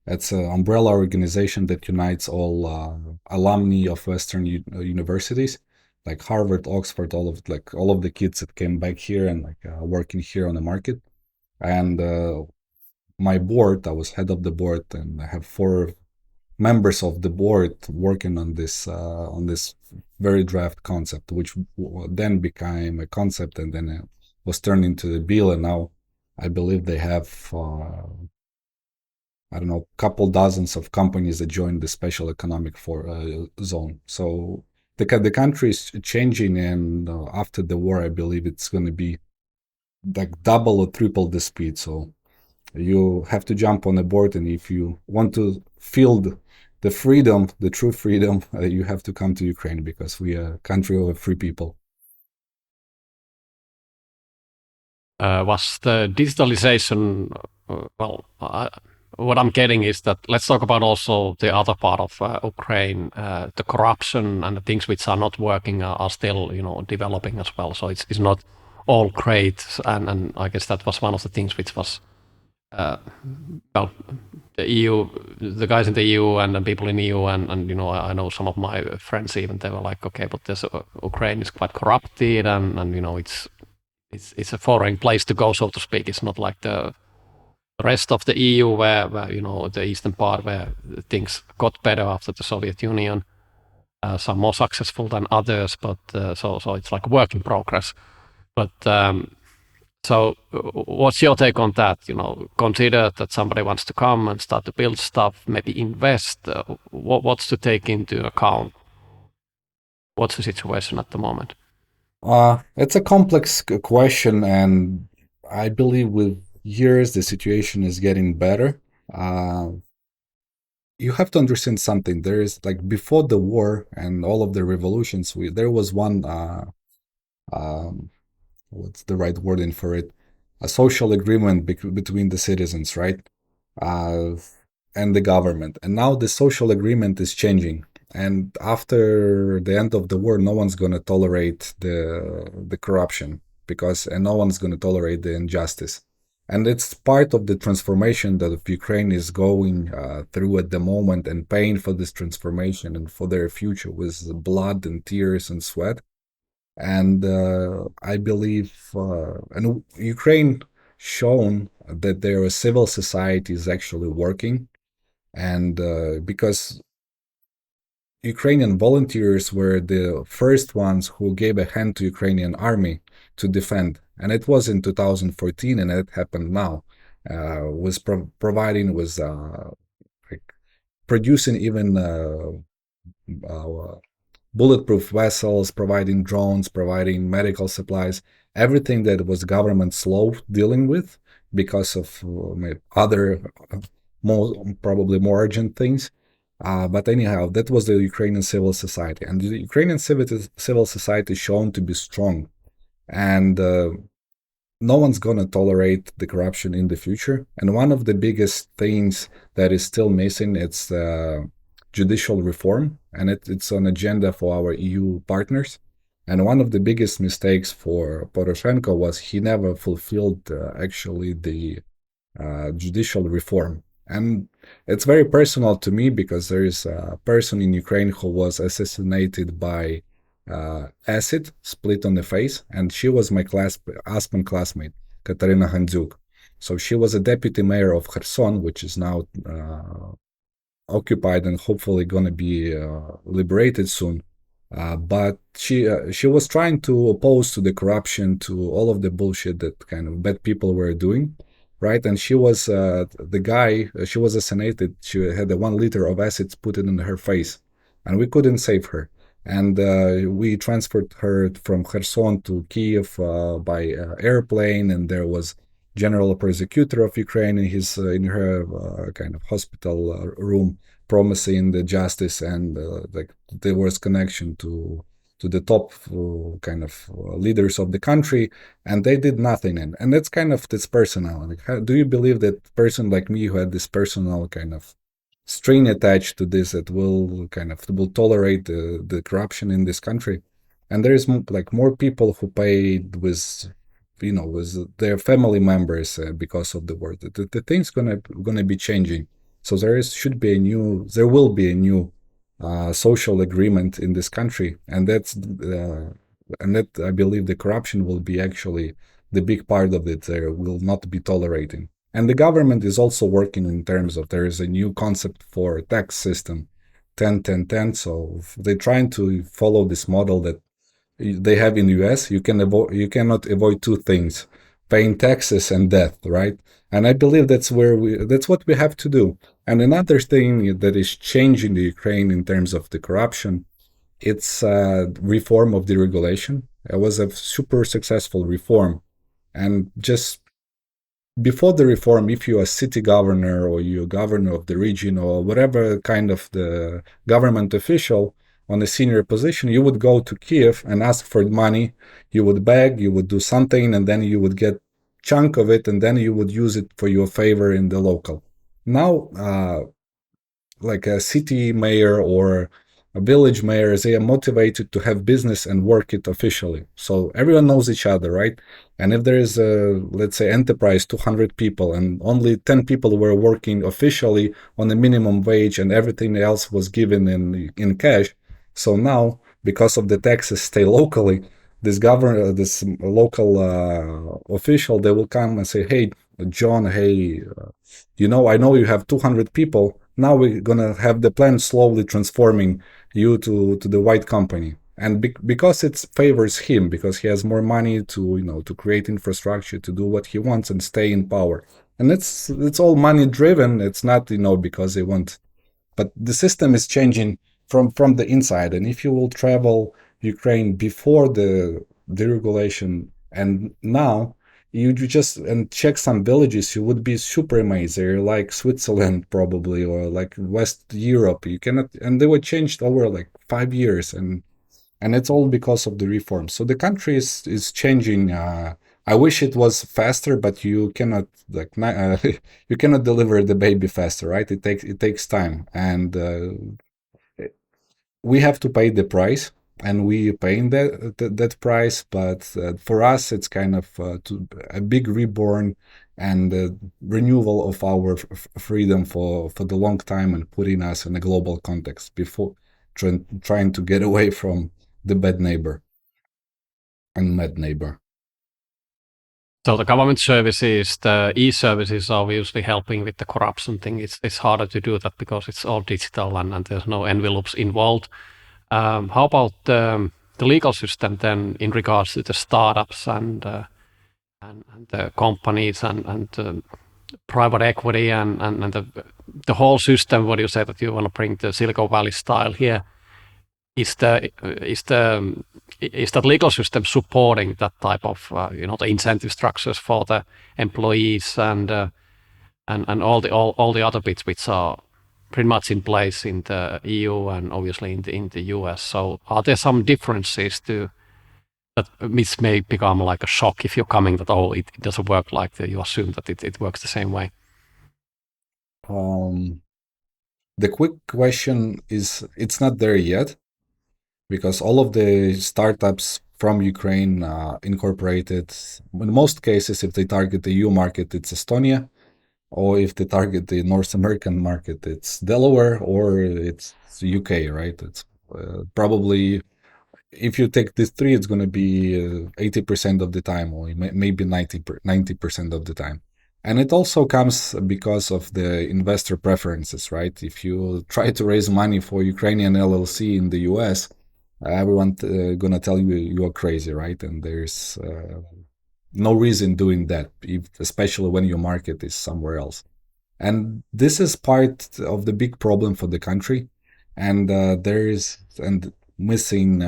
It's an umbrella organization that unites all alumni of Western universities, like Harvard, Oxford, all of the kids that came back here and working here on the market. And my board, I was head of the board, and I have 4 members of the board working on this very draft concept, which then became a concept, and then it was turned into a bill. And now I believe they have I don't know, couple dozens of companies that joined the special economic zone. So the country is changing, and after the war, I believe it's going to be like double or triple the speed. So you have to jump on the board, and if you want to feel the freedom, the true freedom, you have to come to Ukraine, because we are a country of free people. Was the digitalization, what I'm getting is that let's talk about also the other part of Ukraine, the corruption and the things which are not working are still, developing as well. So it's not all great, and I guess that was one of the things which was, well, the EU, the guys in the EU and the people in the EU, and I know some of my friends even, they were like, okay, but this Ukraine is quite corrupted, and it's a foreign place to go, so to speak. It's not like the rest of the EU where the eastern part where things got better after the Soviet Union. Some more successful than others, but so it's like a work in progress. But so what's your take on that? Consider that somebody wants to come and start to build stuff, maybe invest. What's to take into account? What's the situation at the moment? It's a complex question, and I believe with years the situation is getting better. You have to understand something. There is like before the war and all of the revolutions, there was one what's the right wording for it? A social agreement between the citizens, right? Uh, and the government. And now the social agreement is changing. And after the end of the war, no one's going to tolerate the corruption, and no one's going to tolerate the injustice. And it's part of the transformation that Ukraine is going through at the moment, and paying for this transformation and for their future with blood and tears and sweat. And I believe, and Ukraine shown that their civil society is actually working, and because Ukrainian volunteers were the first ones who gave a hand to Ukrainian army to defend, and it was in 2014, and it happened now, was providing, was like producing even bulletproof vessels, providing drones, providing medical supplies, everything that was government slow dealing with because of other more probably more urgent things. But anyhow, that was the Ukrainian civil society, and the Ukrainian civil society shown to be strong, and no one's gonna tolerate the corruption in the future. And one of the biggest things that is still missing it's judicial reform, and it's an agenda for our EU partners. And one of the biggest mistakes for Poroshenko was he never fulfilled actually the judicial reform. And it's very personal to me because there is a person in Ukraine who was assassinated by acid split on the face, and she was my Aspen classmate, Katarina Handzuk. So she was a deputy mayor of Kherson, which is now occupied and hopefully going to be liberated soon. But she was trying to oppose to the corruption, to all of the bullshit that kind of bad people were doing, right? And she was the guy. She was assassinated. She had a 1 liter of acids put it in her face, and we couldn't save her. And we transferred her from Kherson to Kiev by airplane, and there was general prosecutor of Ukraine in his in her kind of hospital room, promising the justice, and like there was connection to the top kind of leaders of the country, and they did nothing. And that's kind of this personal. Like, do you believe that person like me who had this personal kind of string attached to this that will kind of will tolerate the corruption in this country? And there is like more people who paid with with their family members because of the war. The thing's gonna be changing. So there will be a new social agreement in this country, and that I believe the corruption will be actually the big part of it. There will not be tolerating, and the government is also working in terms of there is a new concept for a tax system, 10-10-10. So they're trying to follow this model that they have in the US. You cannot avoid two things: paying taxes and death, right? And I believe that's what we have to do. And another thing that is changing the Ukraine in terms of the corruption, it's reform of deregulation. It was a super successful reform, and just before the reform, if you're a city governor or you're governor of the region or whatever kind of the government official on a senior position, you would go to Kiev and ask for money. You would beg, you would do something, and then you would get chunk of it, and then you would use it for your favor in the local. Now, like a city mayor or a village mayor, they are motivated to have business and work it officially. So everyone knows each other, right? And if there is a, let's say, enterprise, 200 people, and only 10 people were working officially on a minimum wage and everything else was given in cash. So now, because of the taxes stay locally, this local official, they will come and say, hey, John, hey, I know you have 200 people. Now we're gonna have the plan slowly transforming you to the white company, and because it favors him, because he has more money to create infrastructure, to do what he wants and stay in power. And it's all money driven. It's not because they want, but the system is changing from the inside. And if you will travel Ukraine before the deregulation and now, you just and check some villages, you would be super amazed. They're like Switzerland probably, or like West Europe. You cannot, and they were changed over like 5 years, and it's all because of the reform. So the country is changing. I wish it was faster, but you cannot you cannot deliver the baby faster, right? It takes time, and we have to pay the price, and we paying that price. But for us, it's kind of a big reborn and renewal of our freedom for the long time, and putting us in a global context before trying to get away from the bad neighbor and mad neighbor. So the government services, the e-services, are obviously helping with the corruption thing. It's harder to do that because it's all digital and there's no envelopes involved. How about the legal system then in regards to the startups and the companies and private equity and the whole system? What do you say that you want to bring the Silicon Valley style here? is that legal system supporting that type of the incentive structures for the employees and all the other bits which are pretty much in place in the EU and obviously in the US. So are there some differences to that which may become like a shock if you're coming that it doesn't work like that, you assume that it works the same way? The quick question is it's not there yet because all of the startups from Ukraine incorporated. In most cases, if they target the EU market, it's Estonia, or if they target the North American market, it's Delaware or it's UK, right? It's probably if you take these three, it's going to be 80% of the time, or maybe 90% of the time. And it also comes because of the investor preferences, right? If you try to raise money for Ukrainian LLC in the US, everyone gonna tell you you are crazy, right? And there's no reason doing that, especially when your market is somewhere else. And this is part of the big problem for the country. And there is missing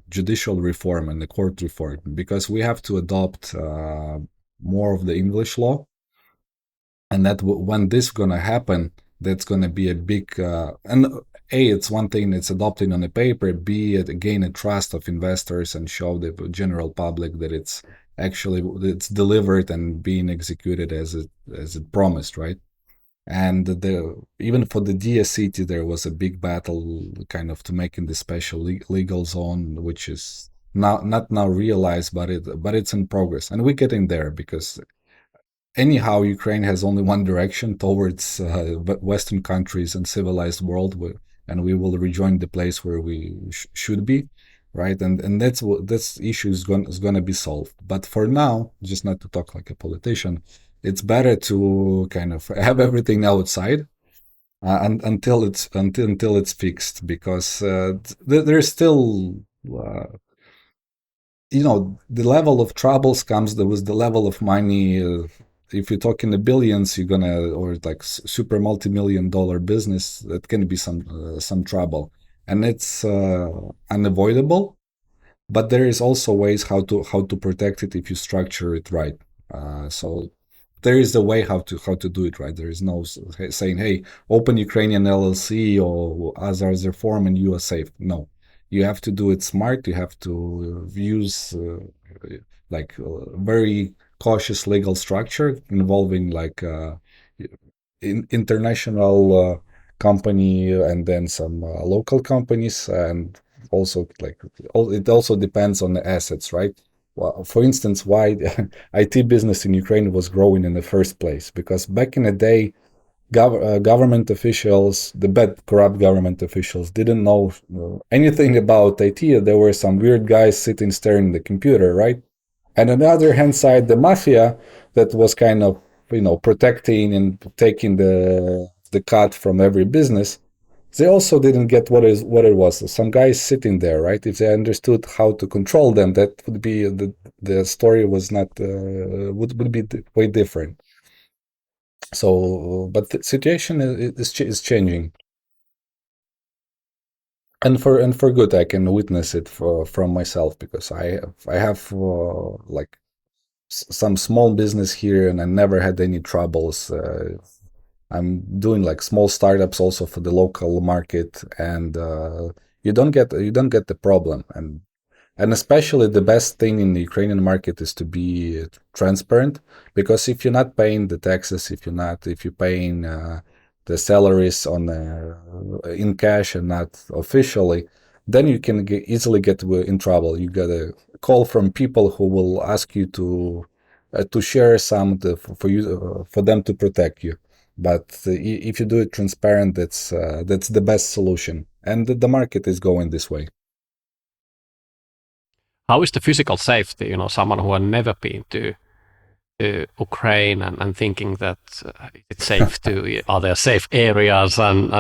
judicial reform and the court reform because we have to adopt more of the English law. And that when this gonna happen, that's gonna be a big and A, it's one thing it's adopting on the paper. B, it gain a trust of investors and show the general public that it's actually it's delivered and being executed as it promised, right? And even for the DSCT, there was a big battle kind of to making the special legal zone, which is not now realized, but it's in progress, and we're getting there because anyhow, Ukraine has only one direction towards Western countries and civilized world, and we will rejoin the place where we should be, right? And that's what this issue is going to be solved. But for now, just not to talk like a politician, it's better to kind of have everything outside until it's fixed, because there's still the level of troubles comes with the level of money. If you talk in the billions, you're gonna, or like super multi-million-dollar business, that can be some trouble, and it's unavoidable. But there is also ways how to protect it if you structure it right. So there is a way how to do it right. There is no saying, "Hey, open Ukrainian LLC or Azar's reform and you are safe." No, you have to do it smart. You have to use very cautious legal structure involving international company and then some local companies, and also it also depends on the assets, right? Well, for instance, why IT business in Ukraine was growing in the first place, because back in the day, government officials, the bad corrupt government officials, didn't know anything about IT. There were some weird guys sitting staring at the computer, right? And on the other hand side, the mafia that was kind of protecting and taking the cut from every business, they also didn't get what it was. Some guys sitting there, right? If they understood how to control them, that would be the story was not would be way different. So, but the situation is changing, and for good. I can witness it from myself, because I have some small business here, and I never had any troubles. I'm doing like small startups also for the local market, and you don't get the problem. And especially the best thing in the Ukrainian market is to be transparent, because if you're not paying the taxes, if you're paying the salaries in cash and not officially, then you can easily get in trouble. You get a call from people who will ask you to share some for you for them to protect you. But if you do it transparent, that's the best solution, and the market is going this way. How is the physical safety? Someone who has never been to Ukraine and thinking that it's safe to, are there safe areas, and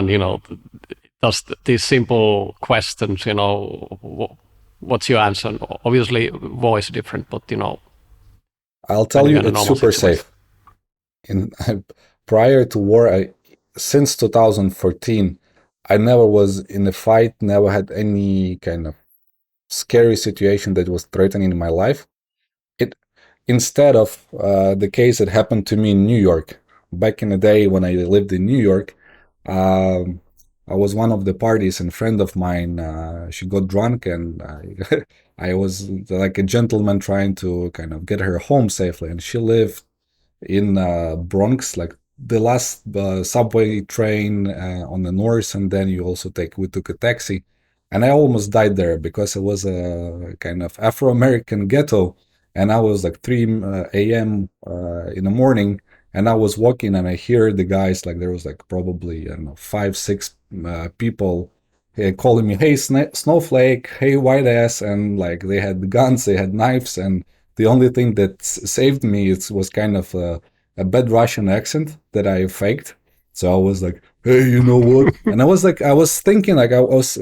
does these simple questions, what's your answer? Obviously, war is different, but I'll when tell you're you, in a it's normal super situation. safe. In prior to war, since 2014, I never was in a fight, never had any kind of scary situation that was threatening my life. It instead of the case that happened to me in New York back in the day when I lived in New York. Um, I was one of the parties, and a friend of mine, she got drunk, and I was like a gentleman trying to kind of get her home safely, and she lived in Bronx, like the last subway train on the north, and then you also take we took a taxi, and I almost died there because it was a kind of Afro-American ghetto, and I was like 3 a.m. In the morning, and I was walking, and I hear the guys like there was like probably I don't know 5 6 people. Calling me, hey snowflake, hey white ass, and like they had guns, they had knives, and the only thing that saved me it was kind of a bad Russian accent that I faked. So I was like, "Hey, you know what?" And I was thinking like I was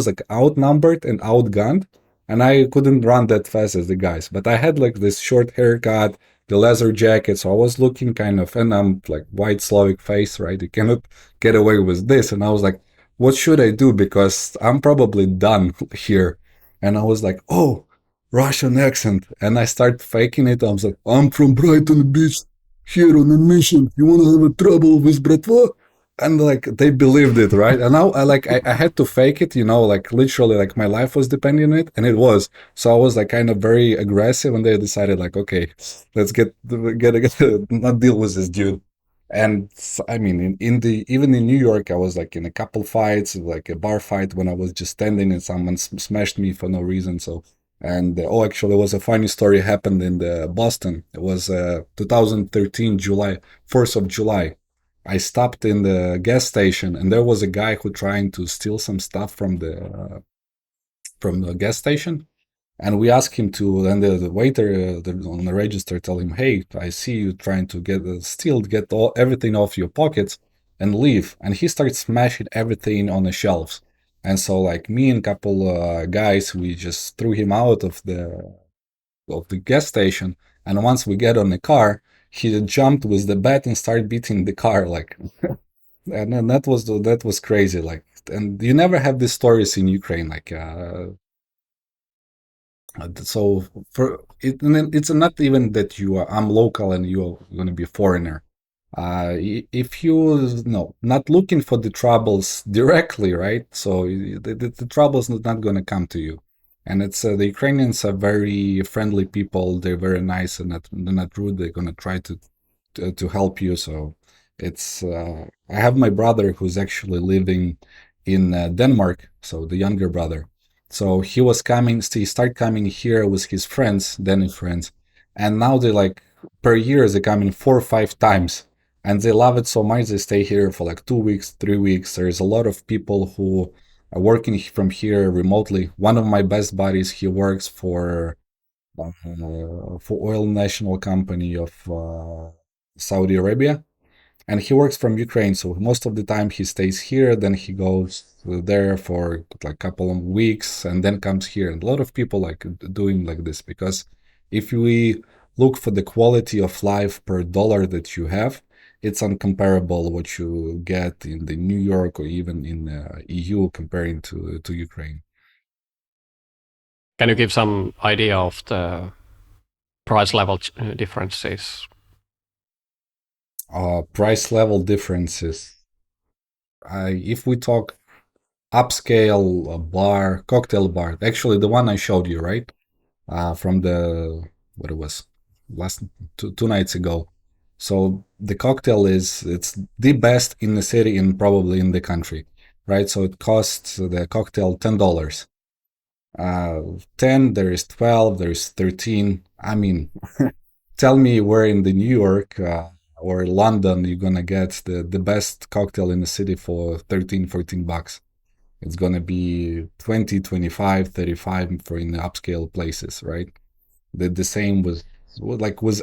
like outnumbered and outgunned, and I couldn't run that fast as the guys. But I had like this short haircut, the leather jacket, so I was looking kind of, and I'm like white Slavic face, right? You cannot get away with this. And I was like, "What should I do? Because I'm probably done here." And I was like, "Oh." Russian accent, and I start faking it. I was like, "I'm from Brighton Beach, here on a mission. You wanna have a trouble with bratva?" And like they believed it, right? And now I had to fake it, like literally, like my life was depending on it, and it was. So I was like kind of very aggressive, and they decided like, okay, let's get not deal with this dude. And I mean, in the even in New York, I was like in a couple fights, like a bar fight when I was just standing and someone smashed me for no reason. So and oh, actually, it was a funny story happened in the Boston. It was 2013 July, 4th of July. I stopped in the gas station, and there was a guy who trying to steal some stuff from the gas station. And we asked him to, and the waiter on the register tell him, "Hey, I see you trying to get everything off your pockets and leave." And he starts smashing everything on the shelves. And so, like me and a couple guys, we just threw him out of the gas station. And once we get on the car, he jumped with the bat and started beating the car, like, and then that was crazy, like. And you never have these stories in Ukraine, like. So for it, and then it's not even that I'm local and you're going to be foreigner. If you no, not looking for the troubles directly, right? So the troubles not going to come to you. And it's the Ukrainians are very friendly people. They're very nice and they're not rude. They're going to try to help you. So it's I have my brother who's actually living in Denmark. So the younger brother. So he was coming. He started coming here with his friends, Danish friends, and now they like per year they come in 4 or 5 times, and they love it so much they stay here for like 2 weeks, 3 weeks. There's a lot of people who are working from here remotely. One of my best buddies, he works for oil national company of Saudi Arabia, and he works from Ukraine. So most of the time he stays here, then he goes there for like a couple of weeks, and then comes here. And a lot of people like doing like this because if we look for the quality of life per dollar that you have, it's uncomparable what you get in the New York or even in EU comparing to Ukraine. Can you give some idea of the price level differences? Price level differences. If we talk upscale bar, cocktail bar, actually the one I showed you, right? From the what it was last 2 nights ago. So the cocktail it's the best in the city and probably in the country, right? So it costs the cocktail $10. 10, there is 12, there is 13. I mean, tell me where in the New York or London you're gonna get the best cocktail in the city for 13, 14 bucks. It's gonna be 20, 25, 35 for in the upscale places, right? The same with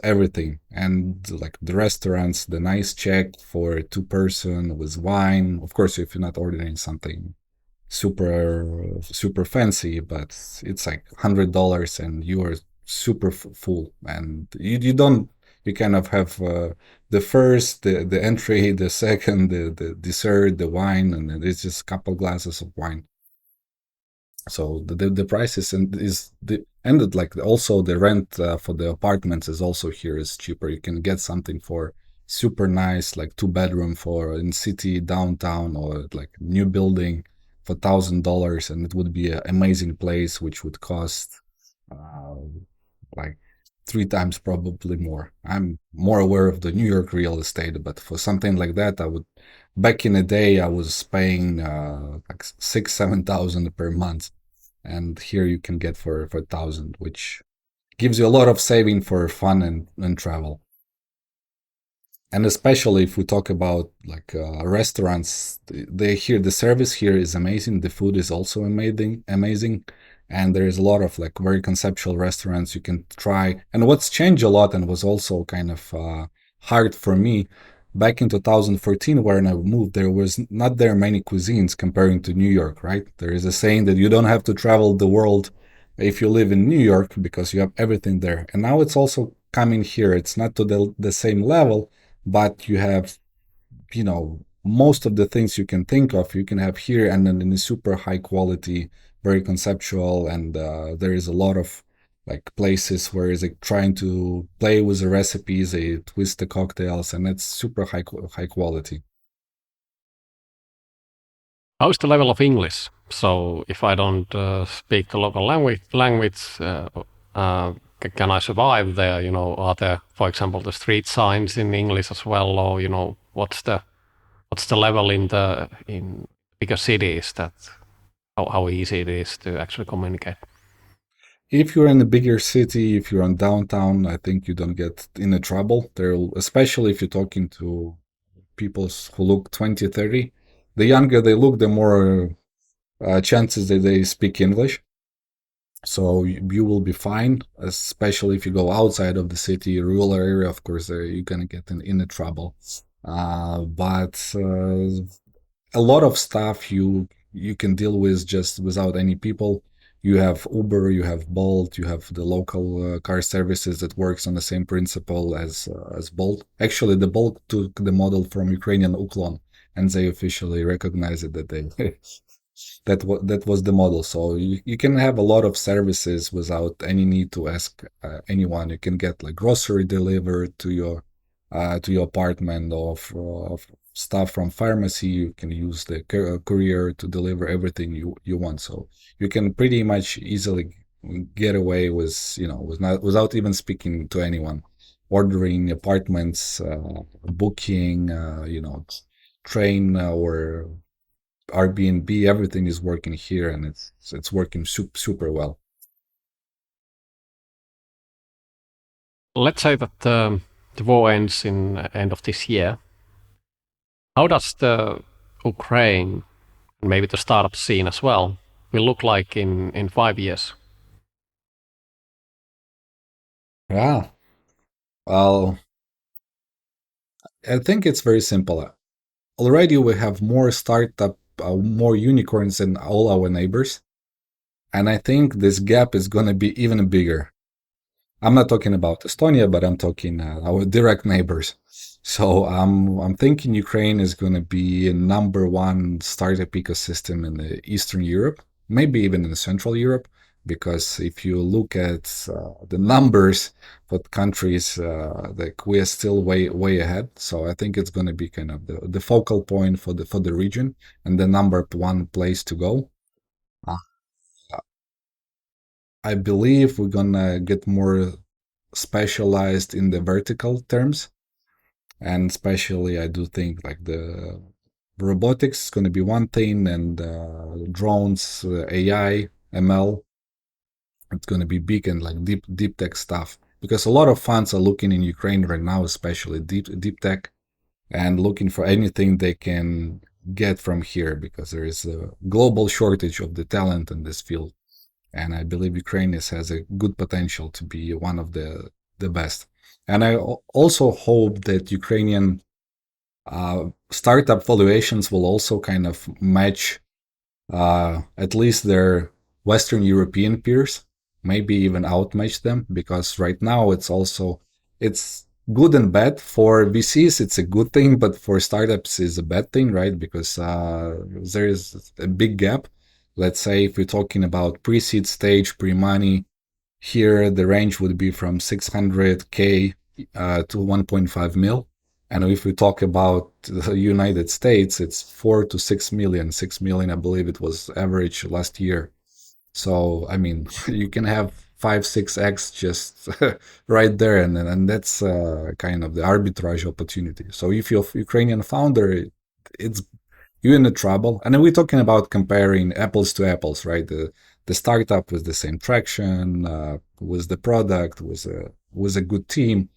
everything, and like the restaurants, the nice check for 2 person with wine. Of course, if you're not ordering something super fancy, but it's like $100 and you are super full, and you don't You kind of have the first, the entry, the second, the dessert, the wine, and then it's just a couple glasses of wine. So the price is the and like also the rent for the apartments is also here is cheaper. You can get something for super nice like 2 bedroom for in city downtown or like new building for $1,000, and it would be an amazing place which would cost uh, like 3 times probably more. I'm more aware of the New York real estate, but for something like that, I would. Back in the day, I was paying like 6, 7 thousand per month, and here you can get for 1,000, which gives you a lot of saving for fun and travel. And especially if we talk about like restaurants, they here the service here is amazing. The food is also amazing, and there is a lot of like very conceptual restaurants you can try. And what's changed a lot and was also kind of hard for me back in 2014 when I moved, there was not there many cuisines comparing to New York, right? There is a saying that you don't have to travel the world if you live in New York because you have everything there. And now it's also coming here. It's not to the same level, but you have, most of the things you can think of, you can have here, and then in a super high quality, very conceptual, and there is a lot of like places where is like trying to play with the recipes, they twist the cocktails, and it's super high quality. How's the level of English? So if I don't speak the local language, can I survive there? Are there, for example, the street signs in English as well, or what's the level in bigger cities that how easy it is to actually communicate? If you're in a bigger city, if you're on downtown, I think you don't get in a trouble there, especially if you're talking to people who look 20, 30. The younger they look, the more chances that they speak English. So you will be fine, especially if you go outside of the city, rural area. Of course, you're gonna get in a trouble. But a lot of stuff you can deal with just without any people. You have Uber, you have Bolt, you have the local car services that works on the same principle as Bolt. Actually, the Bolt took the model from Ukrainian Uklon, and they officially recognized it that they that was the model. So you can have a lot of services without any need to ask anyone. You can get like grocery delivered to your apartment of stuff from pharmacy. You can use the courier to deliver everything you want. So you can pretty much easily get away with without even speaking to anyone, ordering apartments, booking, train or Airbnb, everything is working here, and it's working super well. Let's say that the war ends in end of this year. How does the Ukraine and maybe the startup scene as well will look like in 5 years? Yeah. Well, I think it's very simple. Already we have more startup, more unicorns than all our neighbors, and I think this gap is going to be even bigger. I'm not talking about Estonia, but I'm talking our direct neighbors. So I'm thinking Ukraine is going to be a number one startup ecosystem in the Eastern Europe, maybe even in Central Europe, because if you look at the numbers for countries, like we are still way ahead. So I think it's going to be kind of the focal point for the region and the number one place to go. Uh, I believe we're gonna get more specialized in the vertical terms, and especially I do think like the robotics is going to be one thing, and drones, AI, ML, it's going to be big, and like deep tech stuff, because a lot of funds are looking in Ukraine right now, especially deep tech, and looking for anything they can get from here, because there is a global shortage of the talent in this field, and I believe Ukraine has a good potential to be one of the best. And I also hope that Ukrainian startup valuations will also kind of match at least their Western European peers, maybe even outmatch them, because right now it's good and bad. For VCs, it's a good thing, but for startups, it's a bad thing, right? Because there is a big gap. Let's say if we're talking about pre-seed stage, pre-money, here the range would be from 600K to 1.5 mil. And if we talk about the United States, it's 4 to 6 million. 6 million, I believe it was average last year. So, I mean, you can have 5, 6x just right there. And that's kind of the arbitrage opportunity. So if you're a Ukrainian founder, it's you're in the trouble. And then we're talking about comparing apples to apples, right? The startup with the same traction, with the product, with a good team,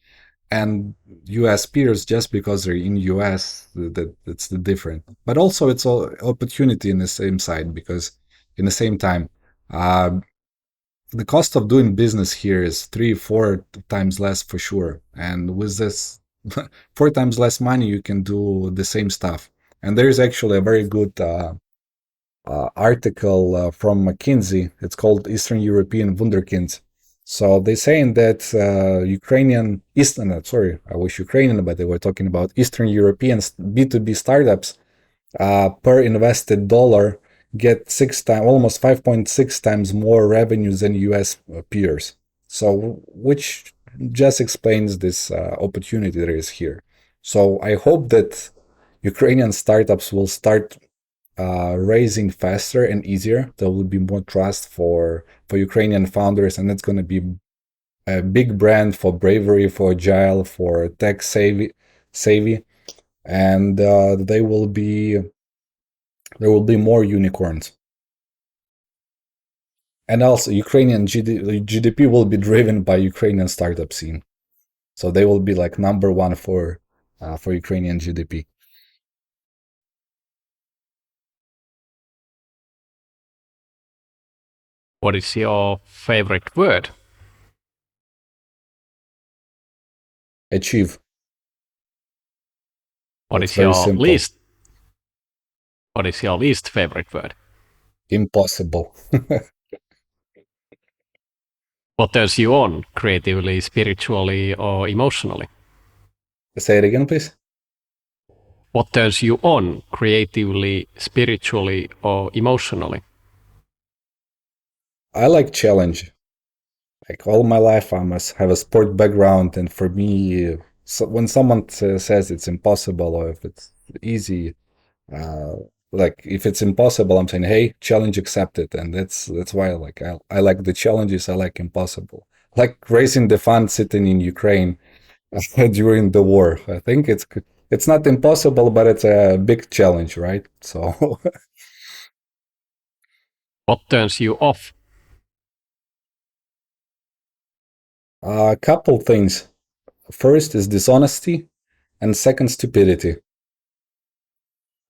and US peers just because they're in US, that's the different. But also it's all opportunity in the same side because in the same time, uh, the cost of doing business here is 3, 4 times less for sure. And with this 4 times less money, you can do the same stuff. And there is actually a very good article from McKinsey. It's called Eastern European Wunderkind. So they're saying that sorry, I wish Ukrainian, but they were talking about Eastern European B2B startups per invested dollar get 6 times, almost 5.6 times more revenue than US peers. So, which just explains this opportunity there is here. So, I hope that Ukrainian startups will start raising faster and easier. There will be more trust for Ukrainian founders, and it's going to be a big brand for bravery, for agile, for tech savvy, and there will be more unicorns. And also, Ukrainian GDP will be driven by Ukrainian startup scene, so they will be like number one for Ukrainian GDP. What is your favorite word? Achieve. What It's is very your simple. least what is your least favorite word? Impossible. What turns you on creatively, spiritually, or emotionally? Say it again, please. What turns you on creatively, spiritually, or emotionally? I like challenge. Like all my life, I must have a sport background, and for me, so when someone says it's impossible or if it's easy, uh, like if it's impossible, I'm saying, hey, challenge accepted, and that's why I like the challenges. I like impossible, like raising the fund sitting in Ukraine during the war. I think it's not impossible, but it's a big challenge, right? So What turns you off? a couple things. First is dishonesty, and second, stupidity.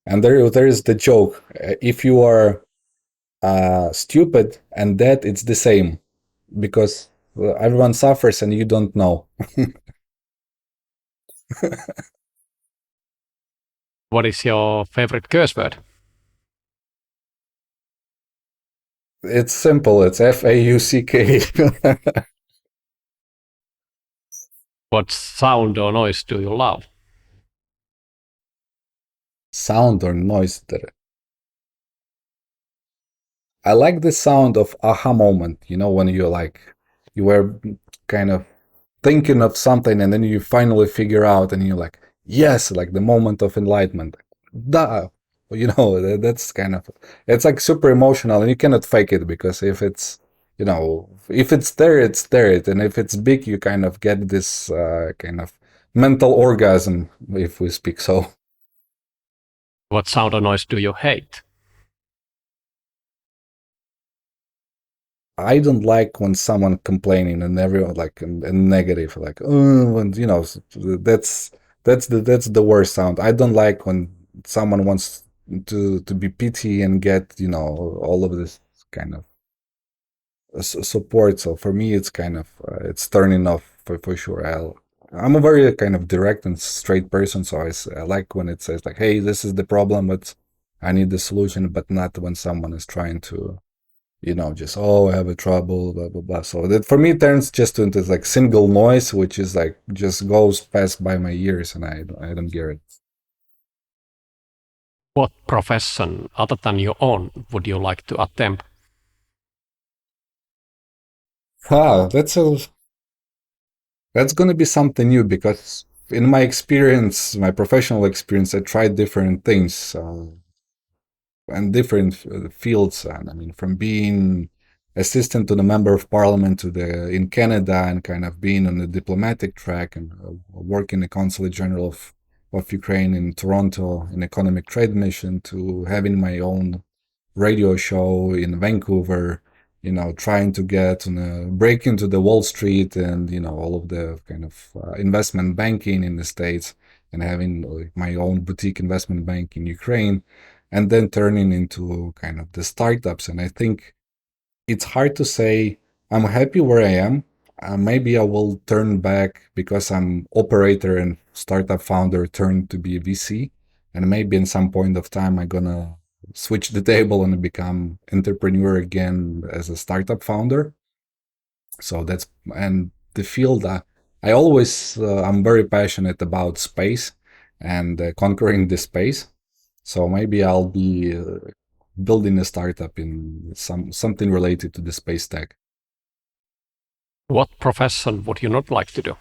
And there is the joke. If you are stupid and dead, it's the same because everyone suffers and you don't know. What is your favorite curse word? It's simple. It's FAUCK. What sound or noise do you love? Sound or noise. I like the sound of aha moment. You know, when you were kind of thinking of something and then you finally figure out and you're like, yes, like the moment of enlightenment. Duh. You know, that's kind of, it's like super emotional and you cannot fake it because if it's, if it's there, it's there. And if it's big, you kind of get this kind of mental orgasm, if we speak so. What sound or noise do you hate? I don't like when someone complaining and everyone like and negative, like oh, and that's that's the worst sound. I don't like when someone wants to be pity and get all of this kind of support. So for me, it's kind of it's turning off for sure. I'm a very kind of direct and straight person, so I like when it says like, "Hey, this is the problem, but I need the solution," but not when someone is trying to just, oh, I have a trouble, blah blah blah. So that for me turns just into like single noise, which is like just goes past by my ears, and I don't get it. What profession other than your own would you like to attempt? That's gonna be something new because in my experience, my professional experience, I tried different things. And different fields. And I mean, from being assistant to the member of parliament to the in Canada and kind of being on the diplomatic track and working the consulate general of Ukraine in Toronto in economic trade mission to having my own radio show in Vancouver, trying to get on a break into the Wall Street and, all of the kind of investment banking in the States and having like, my own boutique investment bank in Ukraine and then turning into kind of the startups. And I think it's hard to say I'm happy where I am. Maybe I will turn back because I'm operator and startup founder, turn to be a VC, and maybe in some point of time I'm gonna switch the table and become entrepreneur again as a startup founder. So that's and the field. I always I'm very passionate about space and conquering the space. So maybe I'll be building a startup in something related to the space tech. What profession would you not like to do?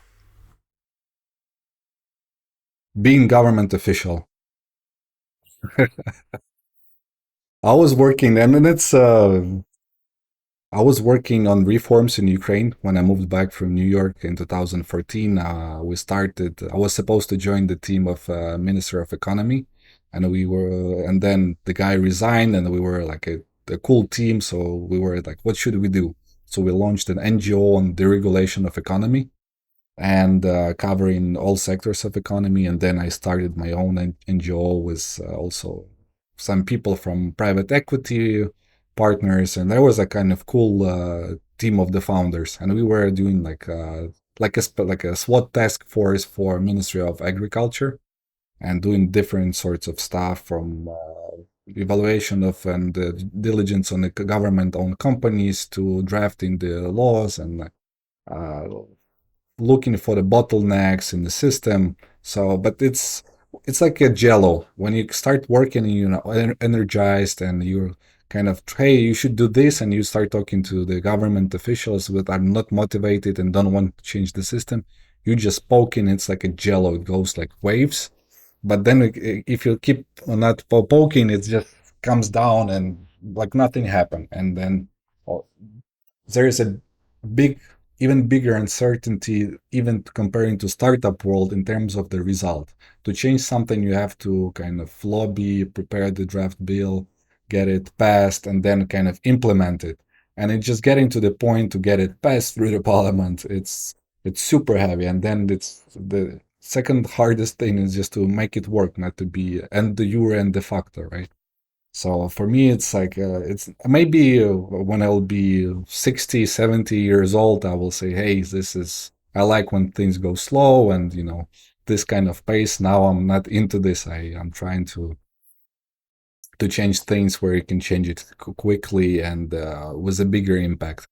Being government official. I was working, and it's I was working on reforms in Ukraine when I moved back from New York in 2014. We started. I was supposed to join the team of Minister of Economy, and then the guy resigned, and we were like a cool team. So we were like, what should we do? So we launched an NGO on deregulation of economy and covering all sectors of economy. And then I started my own NGO with also some people from private equity partners, and there was a kind of cool team of the founders, and we were doing like a SWAT task force for Ministry of Agriculture and doing different sorts of stuff from evaluation of and diligence on the government-owned companies to drafting the laws and uh, looking for the bottlenecks in the system. So, but it's like a jello. When you start working, energized, and you're kind of, hey, you should do this, and you start talking to the government officials that are not motivated and don't want to change the system. You just poking. It's like a jello. It goes like waves. But then if you keep on not poking, it just comes down and like nothing happened. And then oh, there is a big even bigger uncertainty even comparing to startup world in terms of the result. To change something you have to kind of lobby, prepare the draft bill, get it passed, and then kind of implement it. And it's just getting to the point to get it passed through the parliament. It's super heavy. And then it's the second hardest thing is just to make it work, not to be and the jure and de facto, right? So for me, it's like, it's maybe when I'll be 60, 70 years old, I will say, hey, I like when things go slow and, this kind of pace. Now I'm not into this. I'm trying to change things where you can change it quickly and with a bigger impact.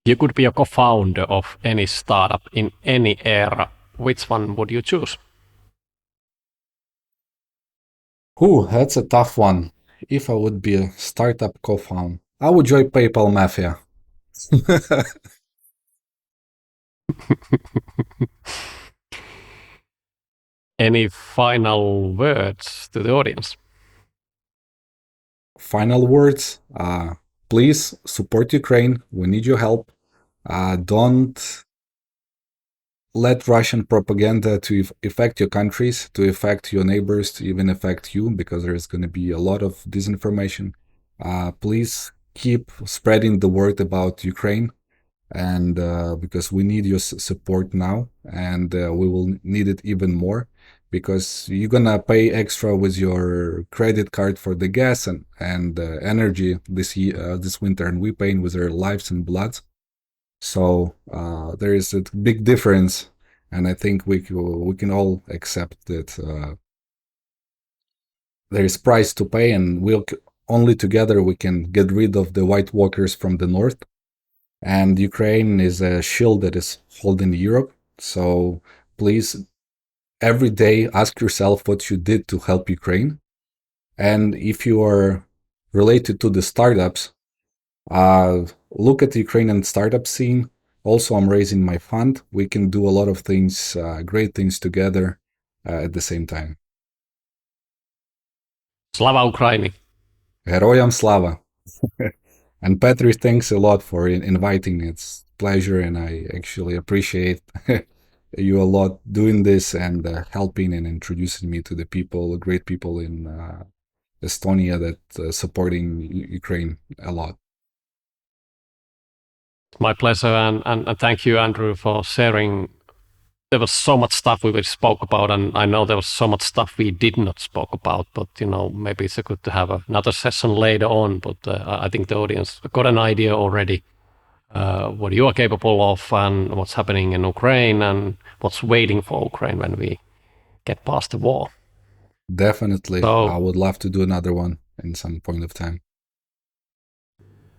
You could be a co-founder of any startup in any era. Which one would you choose? Ooh, that's a tough one. If I would be a startup co-founder, I would join PayPal Mafia. Any final words to the audience? Final words. Please support Ukraine. We need your help. Don't let Russian propaganda to affect your countries, to affect your neighbors, to even affect you, because there's going to be a lot of disinformation. Please keep spreading the word about Ukraine, and because we need your support now, and we will need it even more, because you're gonna pay extra with your credit card for the gas and energy this winter, and we paying with our lives and blood. So there is a big difference, and I think we can all accept that there is price to pay, and we'll only together we can get rid of the white walkers from the north. And Ukraine is a shield that is holding Europe. So please, every day, ask yourself what you did to help Ukraine. And if you are related to the startups, look at the Ukrainian startup scene. Also, I'm raising my fund. We can do a lot of things, great things together at the same time. Slava Ukraini. Heroyam slava. And Petri, thanks a lot for inviting me. It's a pleasure, and I actually appreciate you a lot doing this and helping and introducing me to the people, great people in Estonia that supporting Ukraine a lot. My pleasure, and thank you, Andrew, for sharing. There was so much stuff we spoke about, and I know there was so much stuff we did not spoke about. But maybe it's good to have another session later on. But I think the audience got an idea already what you are capable of and what's happening in Ukraine and what's waiting for Ukraine when we get past the war. Definitely, So, I would love to do another one in some point of time.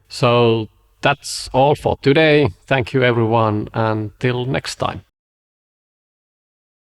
So that's all for today. Thank you, everyone, and till next time.